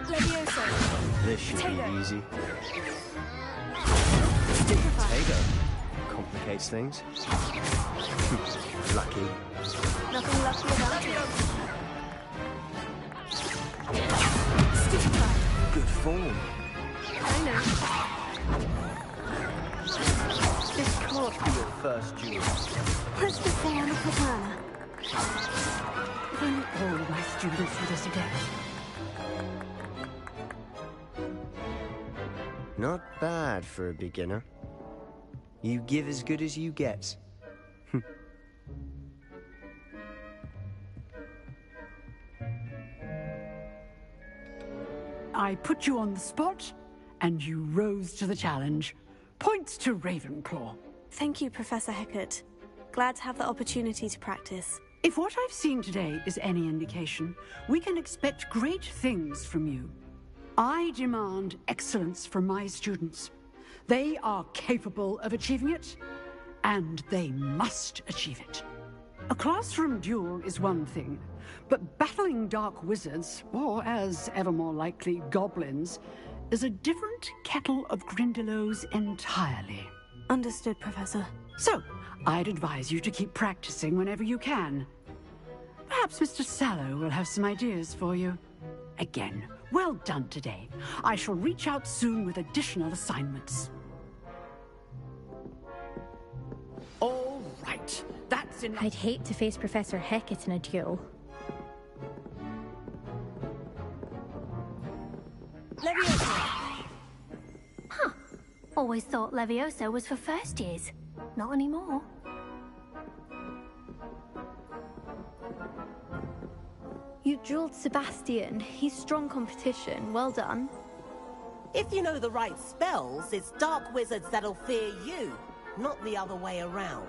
Levioso. This should Protego. be easy. Stupefy. Protego complicates things. Lucky. Nothing lucky about it. Good form. I know. This can't be your first duel. Let's just say I'm a katana. If only all of my students were this adept. Not bad for a beginner. You give as good as you get. I put you on the spot, and you rose to the challenge. Points to Ravenclaw. Thank you, Professor Hecat. Glad to have the opportunity to practice. If what I've seen today is any indication, we can expect great things from you. I demand excellence from my students. They are capable of achieving it, and they must achieve it. A classroom duel is one thing, but battling dark wizards, or as ever more likely, goblins, is a different kettle of Grindylows entirely. Understood, Professor. So, I'd advise you to keep practicing whenever you can. Perhaps Mr. Sallow will have some ideas for you. Again, well done today. I shall reach out soon with additional assignments. All right, that's enough. I'd hate to face Professor Hecat in a duel. Leviosa! Huh. Always thought Leviosa was for first years. Not anymore. You dueled Sebastian. He's strong competition. Well done. If you know the right spells, it's dark wizards that'll fear you, not the other way around.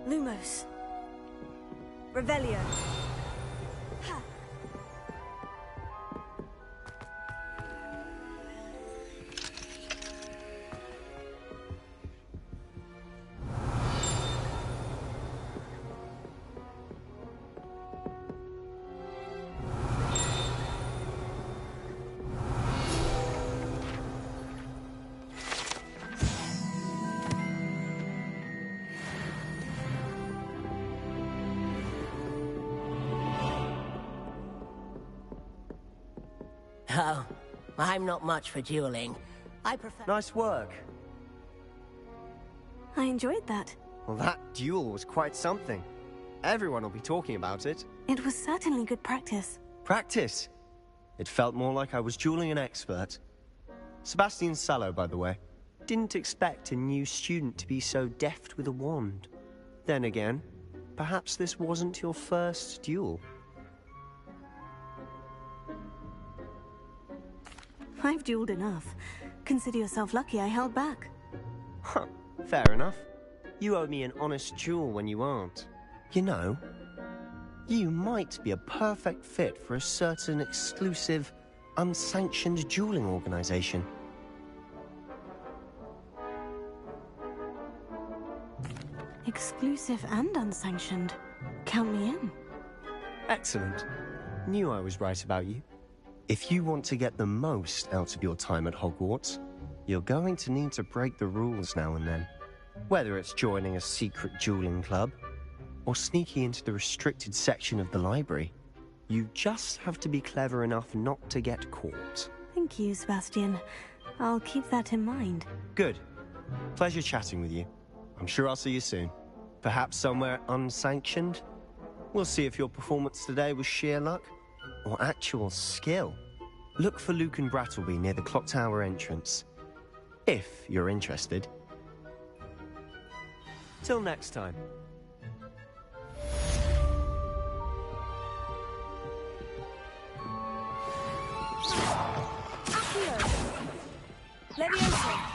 Lumos. Revelio. Oh, I'm not much for dueling. I prefer... Nice work. I enjoyed that. Well, that duel was quite something. Everyone will be talking about it. It was certainly good practice. Practice? It felt more like I was dueling an expert. Sebastian Sallow, by the way. Didn't expect a new student to be so deft with a wand. Then again, perhaps this wasn't your first duel. I've dueled enough. Consider yourself lucky I held back. Huh, fair enough. You owe me an honest duel when you aren't. You know, you might be a perfect fit for a certain exclusive, unsanctioned dueling organization. Exclusive and unsanctioned. Count me in. Excellent. Knew I was right about you. If you want to get the most out of your time at Hogwarts, you're going to need to break the rules now and then. Whether it's joining a secret dueling club, or sneaking into the restricted section of the library, you just have to be clever enough not to get caught. Thank you, Sebastian. I'll keep that in mind. Good. Pleasure chatting with you. I'm sure I'll see you soon. Perhaps somewhere unsanctioned? We'll see if your performance today was sheer luck or actual skill. Look for Luke and Brattleby near the clock tower entrance, if you're interested. Till next time. Accio. Leviosa.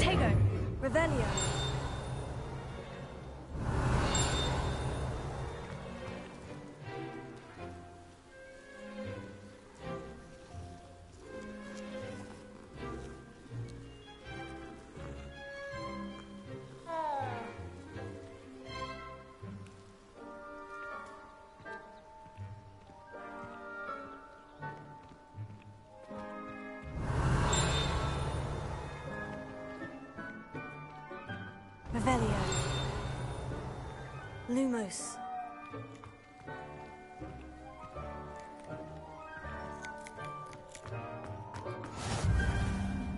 Tego. Revelio. Revelio. Lumos.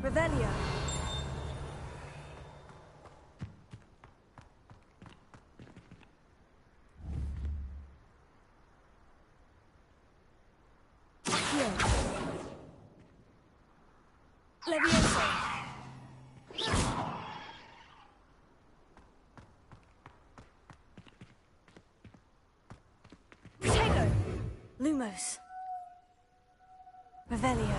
Revelio. Levioso. Potato. Lumos. Revelio.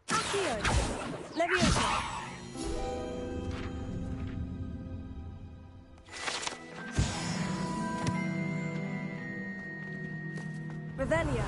Accio. Levioso. Revelio.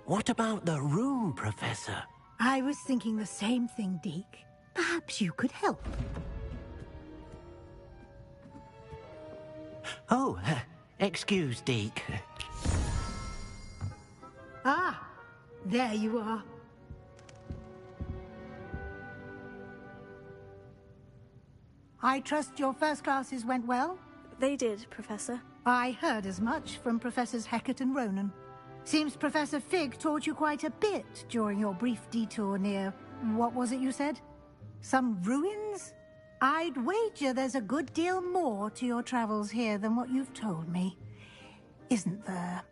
What about the room, Professor? I was thinking the same thing, Deke. Perhaps you could help. Oh, excuse, Deke. Ah, there you are. I trust your first classes went well? They did, Professor. I heard as much from Professors Hecat and Ronan. Seems Professor Fig taught you quite a bit during your brief detour near... what was it you said? Some ruins? I'd wager there's a good deal more to your travels here than what you've told me. Isn't there?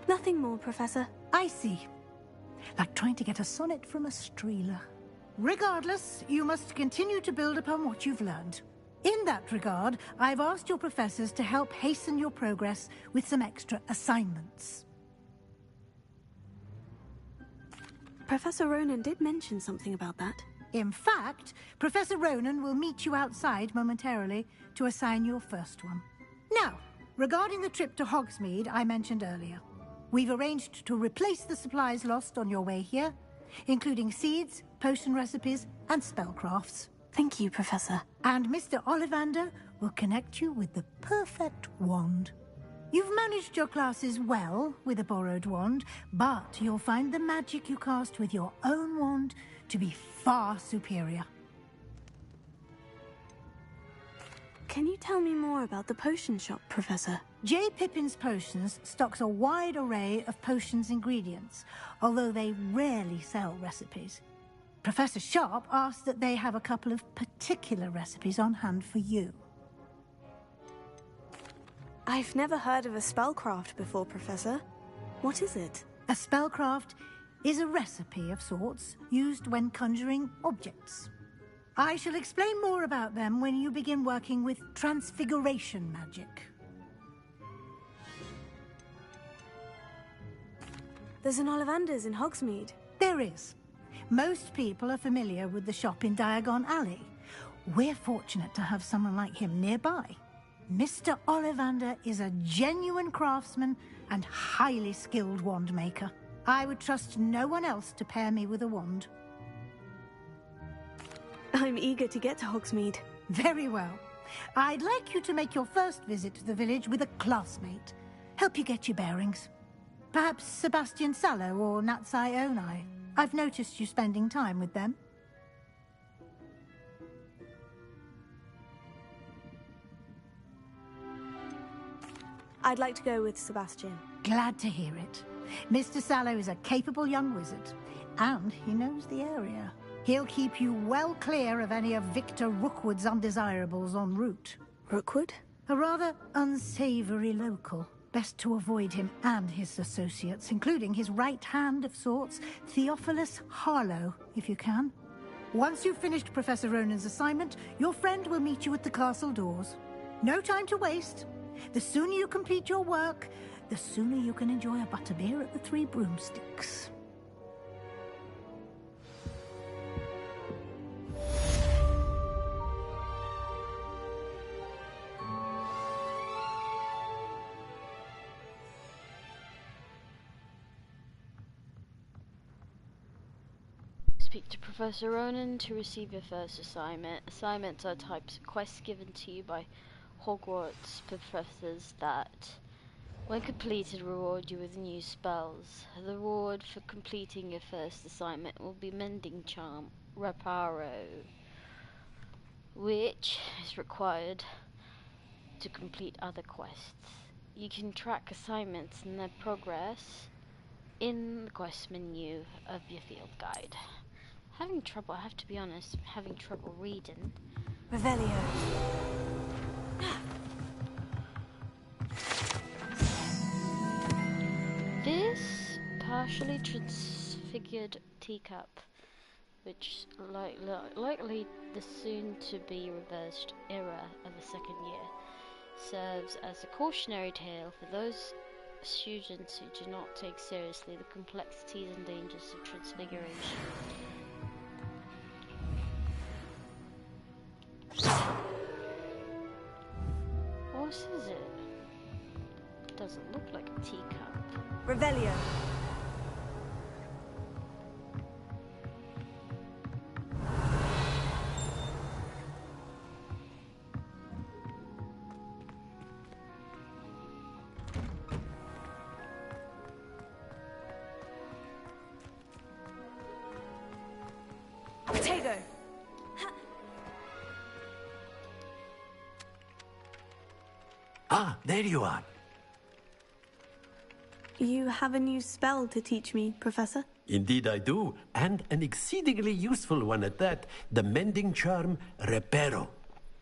Nothing more, Professor. I see. Like trying to get a sonnet from a streeler. Regardless, you must continue to build upon what you've learned. In that regard, I've asked your professors to help hasten your progress with some extra assignments. Professor Ronan did mention something about that. In fact, Professor Ronan will meet you outside momentarily to assign your first one. Now, regarding the trip to Hogsmeade I mentioned earlier, we've arranged to replace the supplies lost on your way here, including seeds, potion recipes, and spellcrafts. Thank you, Professor. And Mr. Ollivander will connect you with the perfect wand. You've managed your classes well with a borrowed wand, but you'll find the magic you cast with your own wand to be far superior. Can you tell me more about the potion shop, Professor? J. Pippin's Potions stocks a wide array of potions ingredients, although they rarely sell recipes. Professor Sharp asked that they have a couple of particular recipes on hand for you. I've never heard of a spellcraft before, Professor. What is it? A spellcraft is a recipe of sorts used when conjuring objects. I shall explain more about them when you begin working with transfiguration magic. There's an Ollivander's in Hogsmeade. There is. Most people are familiar with the shop in Diagon Alley. We're fortunate to have someone like him nearby. Mr. Ollivander is a genuine craftsman and highly skilled wand maker. I would trust no one else to pair me with a wand. I'm eager to get to Hogsmeade. Very well. I'd like you to make your first visit to the village with a classmate. Help you get your bearings. Perhaps Sebastian Sallow or Natsai Onai. I've noticed you spending time with them. I'd like to go with Sebastian. Glad to hear it. Mr. Sallow is a capable young wizard, and he knows the area. He'll keep you well clear of any of Victor Rookwood's undesirables en route. Rookwood? A rather unsavory local. Best to avoid him and his associates, including his right hand of sorts, Theophilus Harlow, if you can. Once you've finished Professor Ronan's assignment, your friend will meet you at the castle doors. No time to waste. The sooner you complete your work, the sooner you can enjoy a butterbeer at the Three Broomsticks. Speak to Professor Ronan to receive your first assignment. Assignments are types of quests given to you by Hogwarts professors that, when completed, reward you with new spells. The reward for completing your first assignment will be Mending Charm, Reparo, which is required to complete other quests. You can track assignments and their progress in the quest menu of your field guide. Having trouble, I have to be honest, having trouble reading. Revelio. This partially transfigured teacup, which likely the soon-to-be reversed era of the second year, serves as a cautionary tale for those students who do not take seriously the complexities and dangers of transfiguration. What is it? Doesn't look like a teacup. Revelio. Potato. Ah, there you are. You have a new spell to teach me, Professor? Indeed I do, and an exceedingly useful one at that. The Mending Charm Reparo.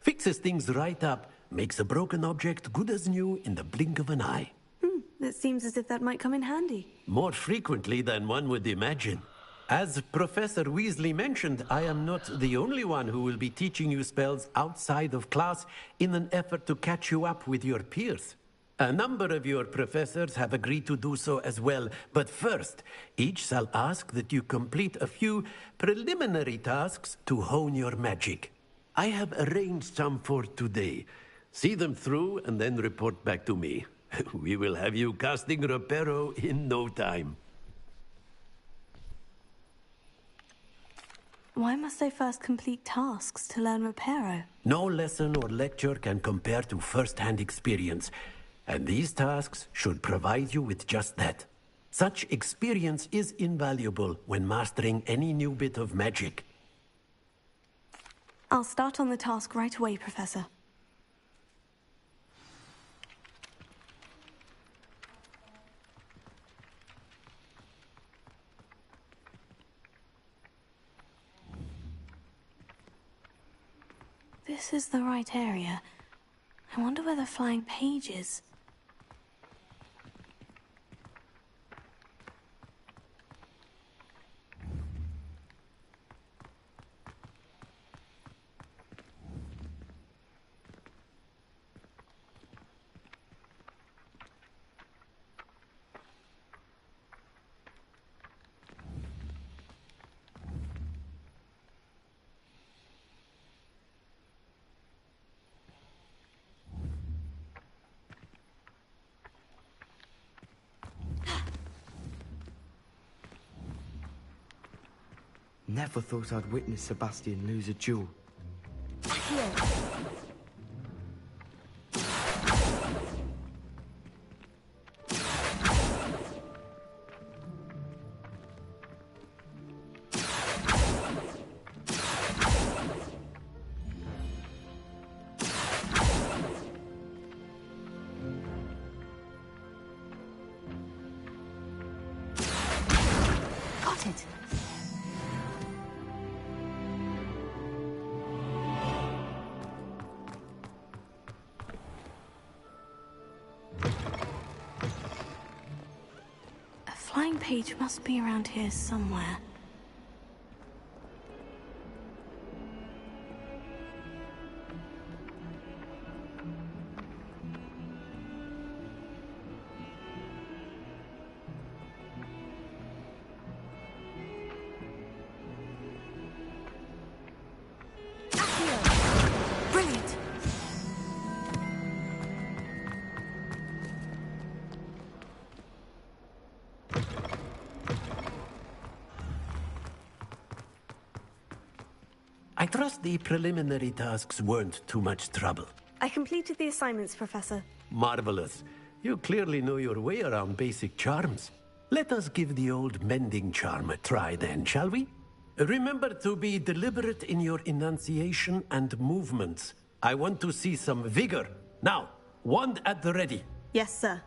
Fixes things right up, makes a broken object good as new in the blink of an eye. It seems as if that might come in handy. More frequently than one would imagine. As Professor Weasley mentioned, I am not the only one who will be teaching you spells outside of class in an effort to catch you up with your peers. A number of your professors have agreed to do so as well, but first, each shall ask that you complete a few preliminary tasks to hone your magic. I have arranged some for today. See them through and then report back to me. We will have you casting Reparo in no time. Why must I first complete tasks to learn Reparo? No lesson or lecture can compare to first-hand experience, and these tasks should provide you with just that. Such experience is invaluable when mastering any new bit of magic. I'll start on the task right away, Professor. This is the right area. I wonder where the flying page is. Never thought I'd witness Sebastian lose a duel. Got it. flying page must be around here somewhere. Brilliant! I trust the preliminary tasks weren't too much trouble. I completed the assignments, Professor. Marvelous. You clearly know your way around basic charms. Let us give the old mending charm a try then, shall we? Remember to be deliberate in your enunciation and movements. I want to see some vigor. Now, wand at the ready. Yes, sir.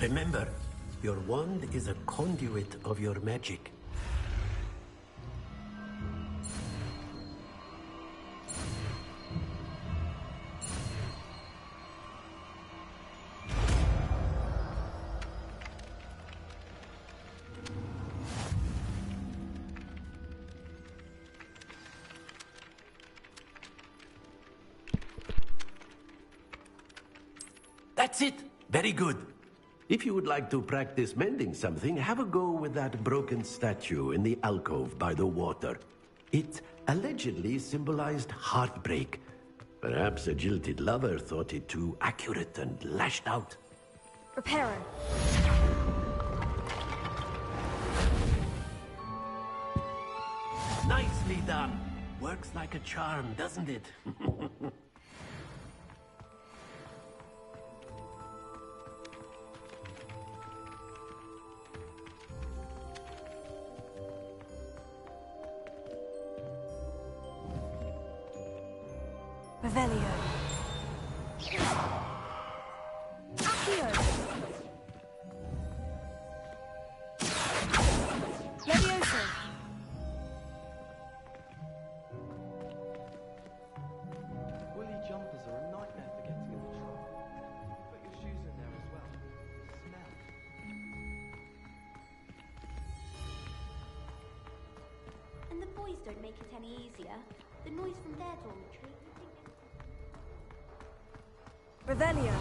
Remember, your wand is a conduit of your magic. That's it! Very good. If you would like to practice mending something, have a go with that broken statue in the alcove by the water. It allegedly symbolized heartbreak. Perhaps a jilted lover thought it too accurate and lashed out. Reparo. Nicely done. Works like a charm, doesn't it? Revelio. Accio. Levioso. Woolly jumpers are a nightmare for getting in the trunk. Put your shoes in there as well. Smell. And the boys don't make it any easier. The noise from their dormitory. Revelio.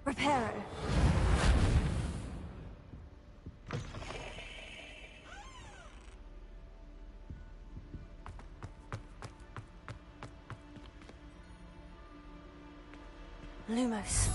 Reparo. Lumos.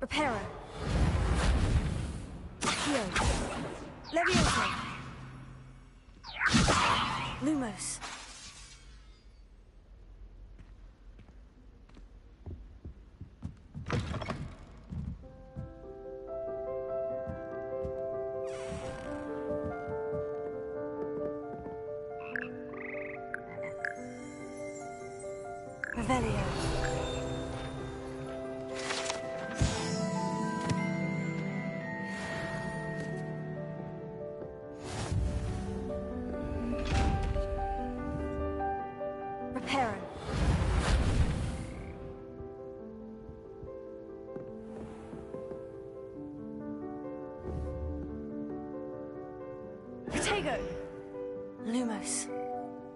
Reparo. Accio. Levioso. Lumos. Revelio. Reparo. Protego. Lumos.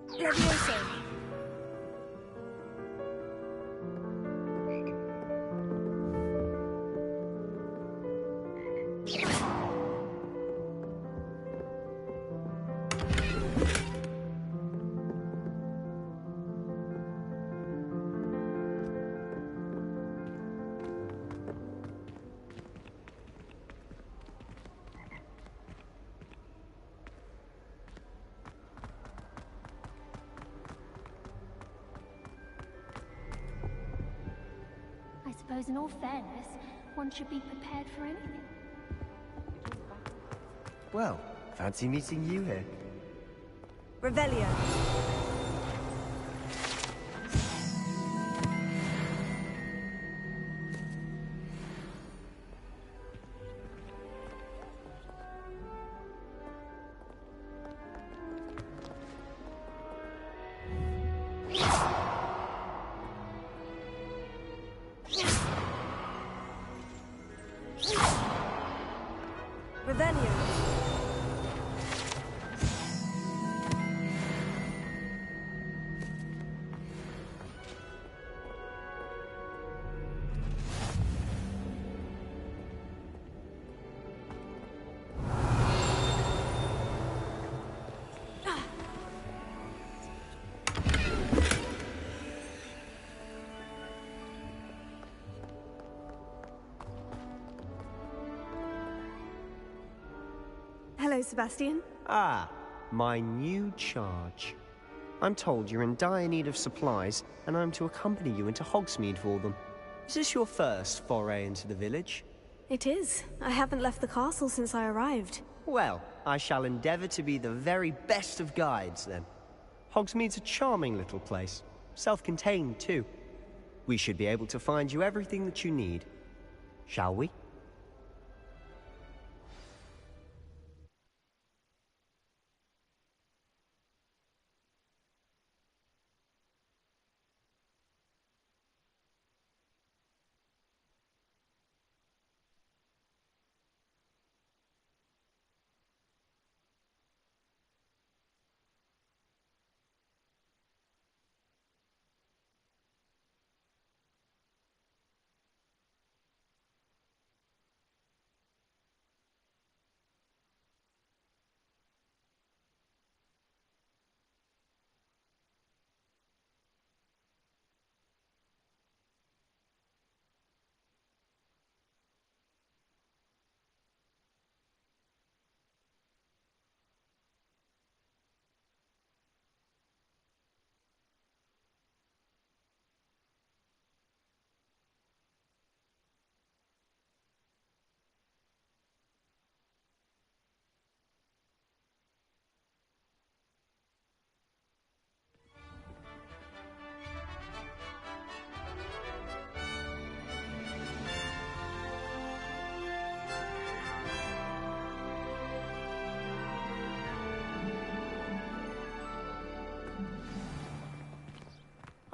Levioso. I suppose in all fairness, one should be prepared for anything. Well, fancy meeting you here. Revelio. Revelio. Hello, Sebastian. Ah, my new charge. I'm told you're in dire need of supplies, and I'm to accompany you into Hogsmeade for them. Is this your first foray into the village? It is. I haven't left the castle since I arrived. Well, I shall endeavour to be the very best of guides, then. Hogsmeade's a charming little place. Self-contained, too. We should be able to find you everything that you need. Shall we?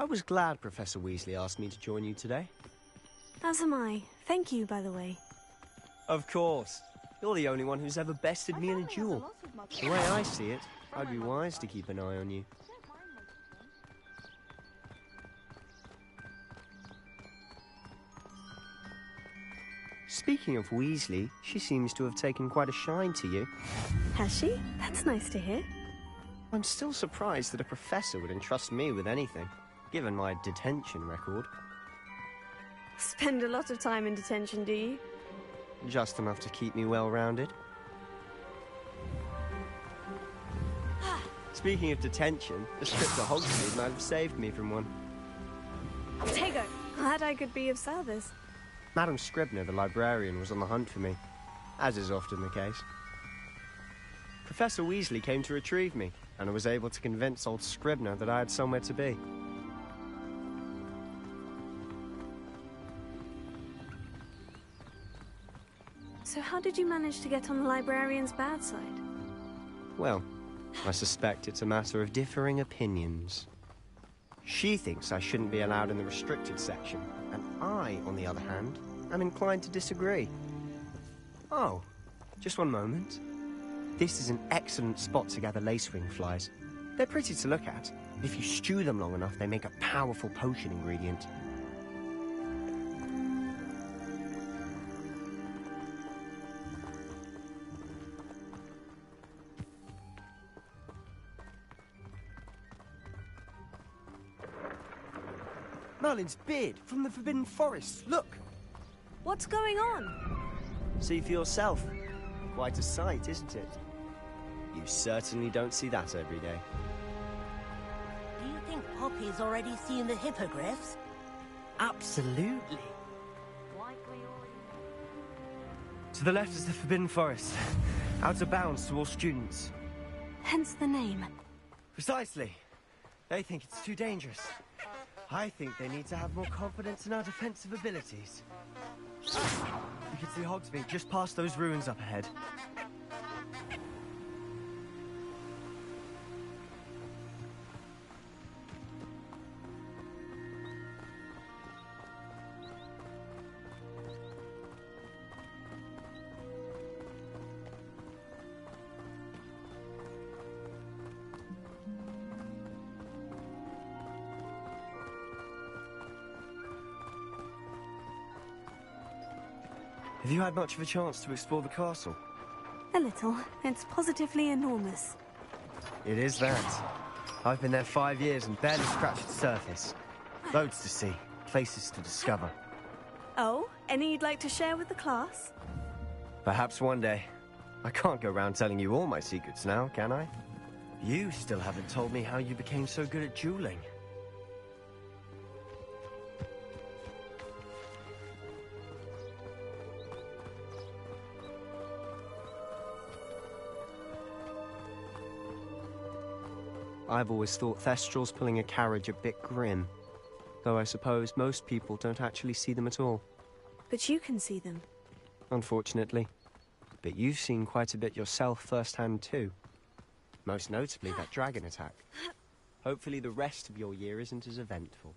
I was glad Professor Weasley asked me to join you today. As am I. Thank you, by the way. Of course. You're the only one who's ever bested me in a duel. The way I see it, I'd be wise to keep an eye on you. Speaking of Weasley, she seems to have taken quite a shine to you. Has she? That's nice to hear. I'm still surprised that a professor would entrust me with anything, given my detention record. Spend a lot of time in detention, do you? Just enough to keep me well-rounded. Speaking of detention, the trip to Hogsmeade might have saved me from one. Tego, glad I could be of service. Madam Scribner, the librarian, was on the hunt for me, as is often the case. Professor Weasley came to retrieve me, and I was able to convince old Scribner that I had somewhere to be. did you manage to get on the librarian's bad side? Well, I suspect it's a matter of differing opinions. She thinks I shouldn't be allowed in the restricted section, and I, on the other hand, am inclined to disagree. Oh, just one moment. This is an excellent spot to gather lacewing flies. They're pretty to look at. If you stew them long enough, they make a powerful potion ingredient. Merlin's beard from the Forbidden Forest. Look! What's going on? See for yourself. Quite a sight, isn't it? You certainly don't see that every day. Do you think Poppy's already seen the hippogriffs? Absolutely. To the left is the Forbidden Forest. Out of bounds to all students. Hence the name. Precisely. They think it's too dangerous. I think they need to have more confidence in our defensive abilities. You can see Hogsmeade just past those ruins up ahead. Have you had much of a chance to explore the castle? A little. It's positively enormous. It is that. I've been there 5 years and barely scratched the surface. Loads to see, places to discover. Oh, any you'd like to share with the class? Perhaps one day. I can't go around telling you all my secrets now, can I? You still haven't told me how you became so good at dueling. I've always thought Thestrals pulling a carriage a bit grim. Though I suppose most people don't actually see them at all. But you can see them. Unfortunately. But you've seen quite a bit yourself firsthand too. Most notably that dragon attack. Hopefully the rest of your year isn't as eventful.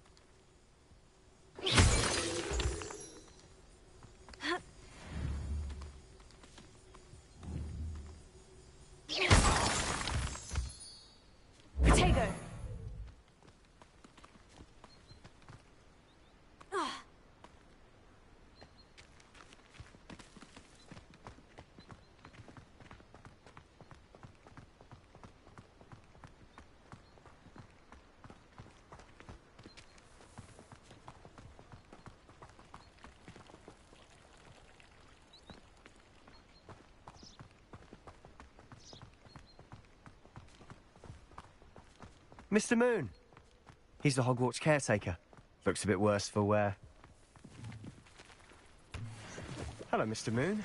Potato! Mr. Moon! He's the Hogwarts caretaker. Looks a bit worse for wear. Hello, Mr. Moon.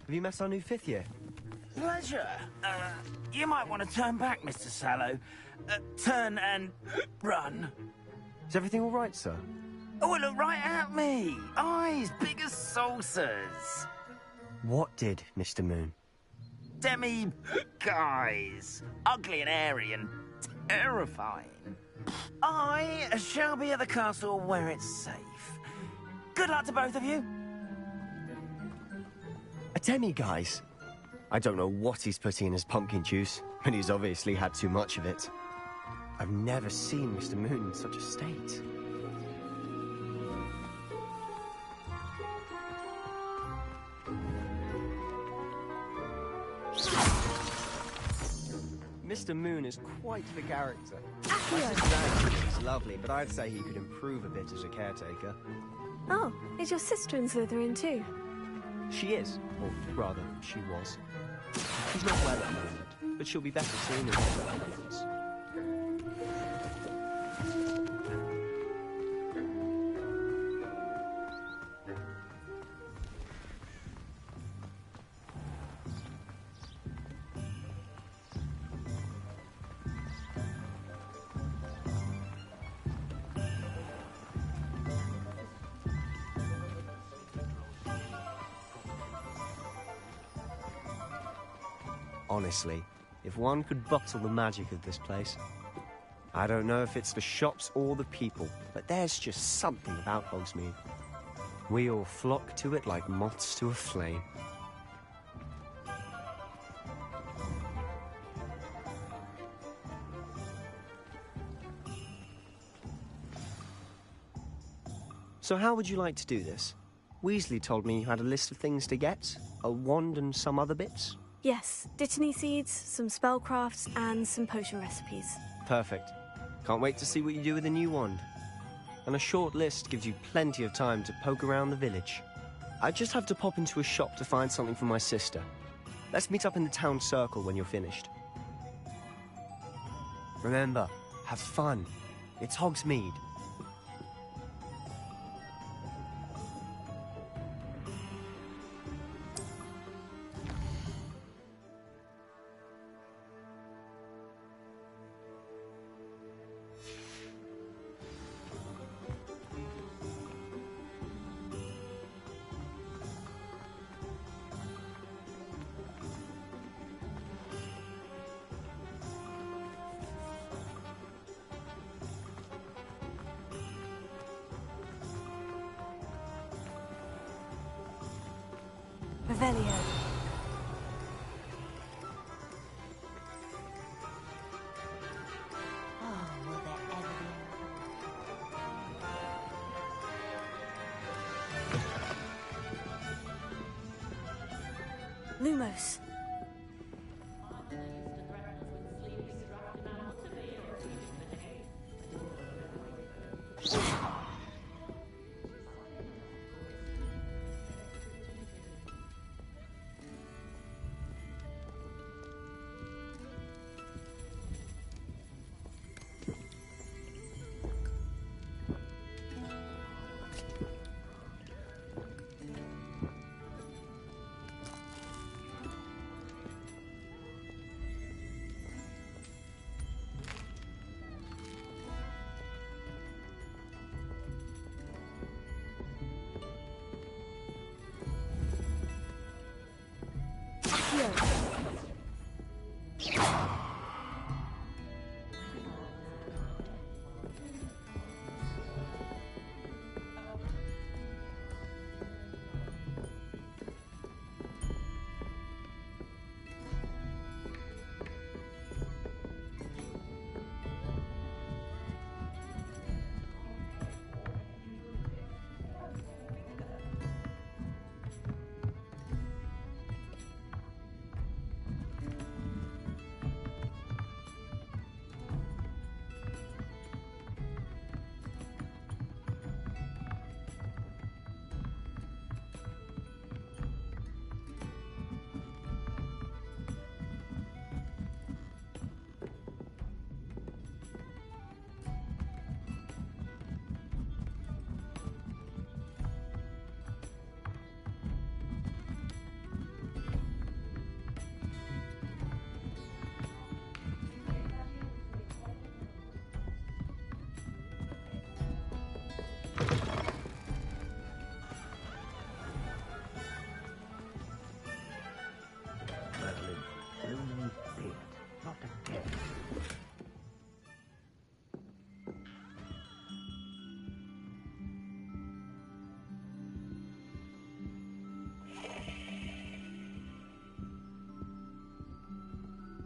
Have you met our new 5th year? Pleasure. You might want to turn back, Mr. Sallow. Turn and run. Is everything all right, sir? Oh, look right at me. Eyes big as saucers. What did, Mr. Moon? Guys. Ugly and airy and terrifying. I shall be at the castle where it's safe. Good luck to both of you. A demi-guise? I don't know what he's putting in his pumpkin juice, but he's obviously had too much of it. I've never seen Mr. Moon in such a state. Mr. Moon is quite the character. He's lovely, but I'd say he could improve a bit as a caretaker. Oh, is your sister in Slytherin too? She is, or rather, she was. She's not well at the moment, but she'll be better soon in her confidence. Honestly, if one could bottle the magic of this place. I don't know if it's the shops or the people, but there's just something about Hogsmeade. We all flock to it like moths to a flame. So how would you like to do this? Weasley told me you had a list of things to get, a wand and some other bits. Yes, dittany seeds, some spellcrafts, and some potion recipes. Perfect. Can't wait to see what you do with the new wand. And a short list gives you plenty of time to poke around the village. I just have to pop into a shop to find something for my sister. Let's meet up in the town circle when you're finished. Remember, have fun. It's Hogsmeade. Revelio. Lumos.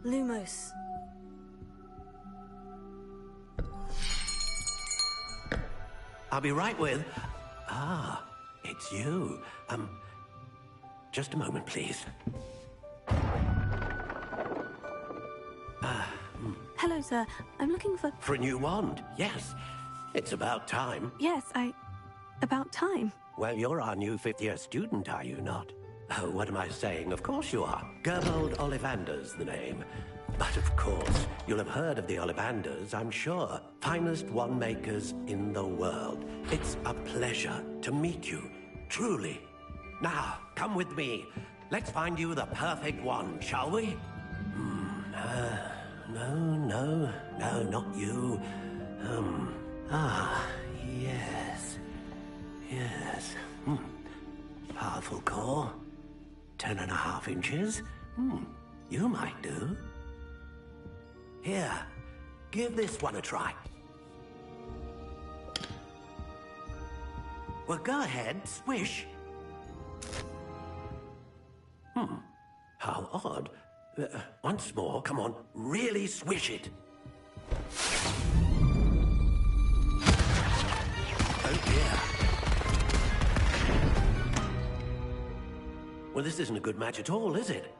Lumos. I'll be right with... Ah, it's you. Just a moment, please. Hello, sir. I'm looking for... For a new wand, yes. It's about time. Yes, about time. Well, you're our new fifth-year student, are you not? Oh, what am I saying? Of course you are. Gerbold Ollivander's the name. But of course, you'll have heard of the Ollivanders, I'm sure. Finest wand makers in the world. It's a pleasure to meet you, truly. Now, come with me. Let's find you the perfect wand, shall we? No, not you. Yes. Powerful core. 10.5 inches. you might do. Here, give this one a try. Well, go ahead, swish. How odd. Once more, come on, really swish it. Oh dear. Well, this isn't a good match at all, is it?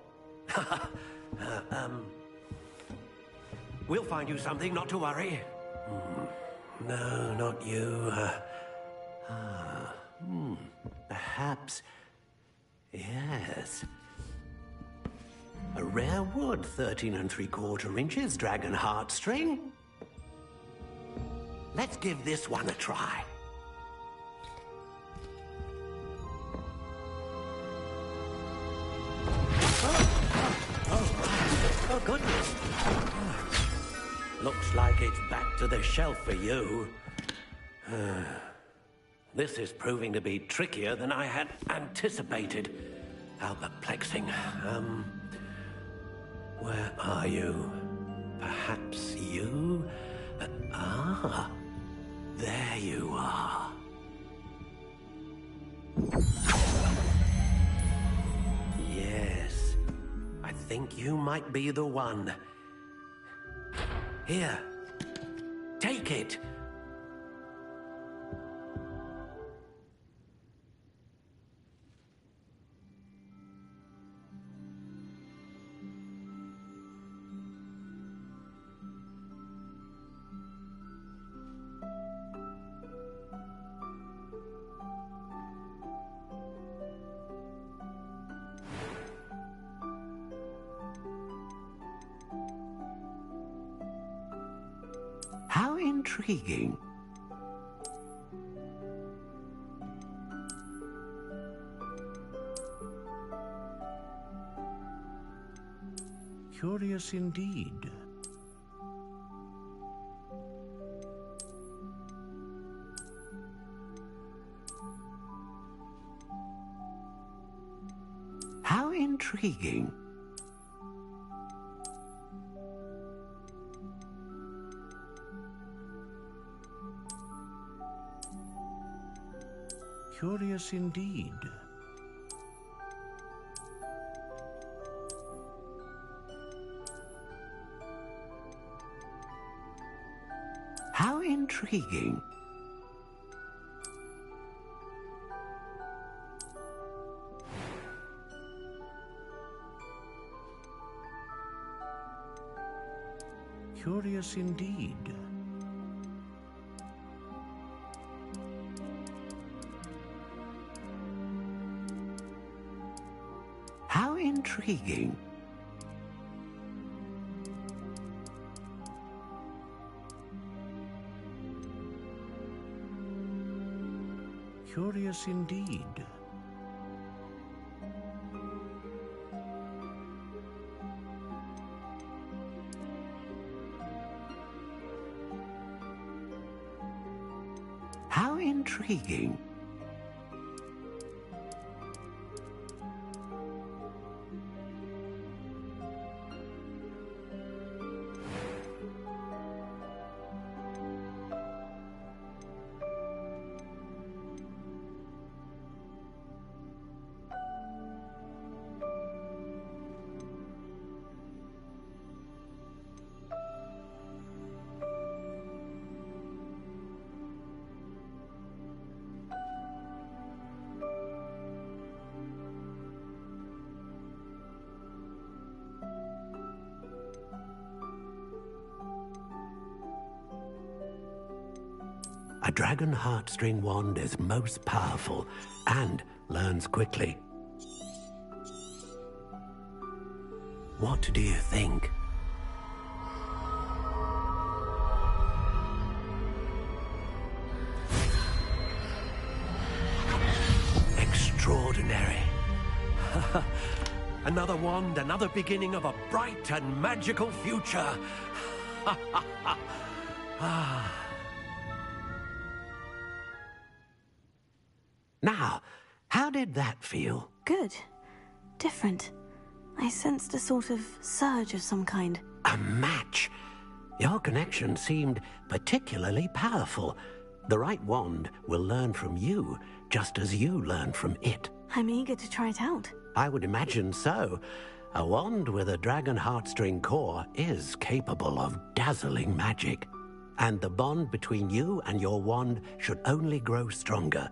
We'll find you something, not to worry. No, not you. Perhaps... Yes. A rare wood, 13 3/4 inches, dragon heartstring. Let's give this one a try. Oh, goodness. Looks like it's back to the shelf for you. This is proving to be trickier than I had anticipated. How perplexing. Where are you? Perhaps you? There you are. Yes, I think you might be the one. Here, take it. How intriguing. Curious indeed. How intriguing. Curious indeed. How intriguing. Curious indeed. How intriguing. Curious indeed. How intriguing. A dragon heartstring wand is most powerful and learns quickly. What do you think? Extraordinary. Another wand, another beginning of a bright and magical future. Now, how did that feel? Good. Different. I sensed a sort of surge of some kind. A match? Your connection seemed particularly powerful. The right wand will learn from you, just as you learn from it. I'm eager to try it out. I would imagine so. A wand with a dragon heartstring core is capable of dazzling magic. And the bond between you and your wand should only grow stronger.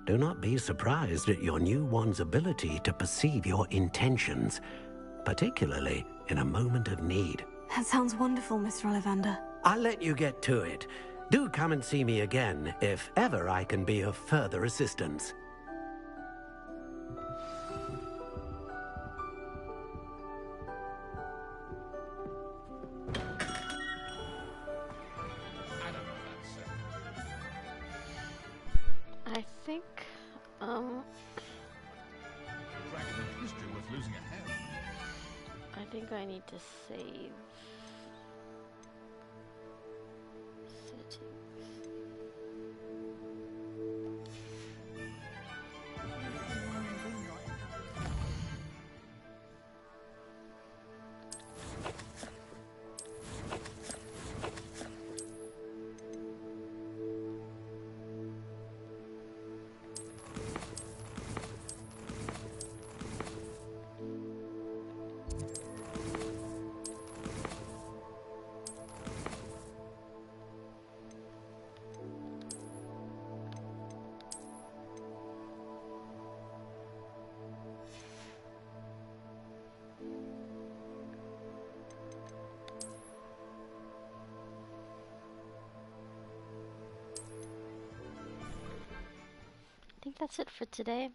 Do not be surprised at your new wand's ability to perceive your intentions, particularly in a moment of need. That sounds wonderful, Mr. Ollivander. I'll let you get to it. Do come and see me again if ever I can be of further assistance. I think, History worth losing a hand. I think I need to save. Settings. I think that's it for today.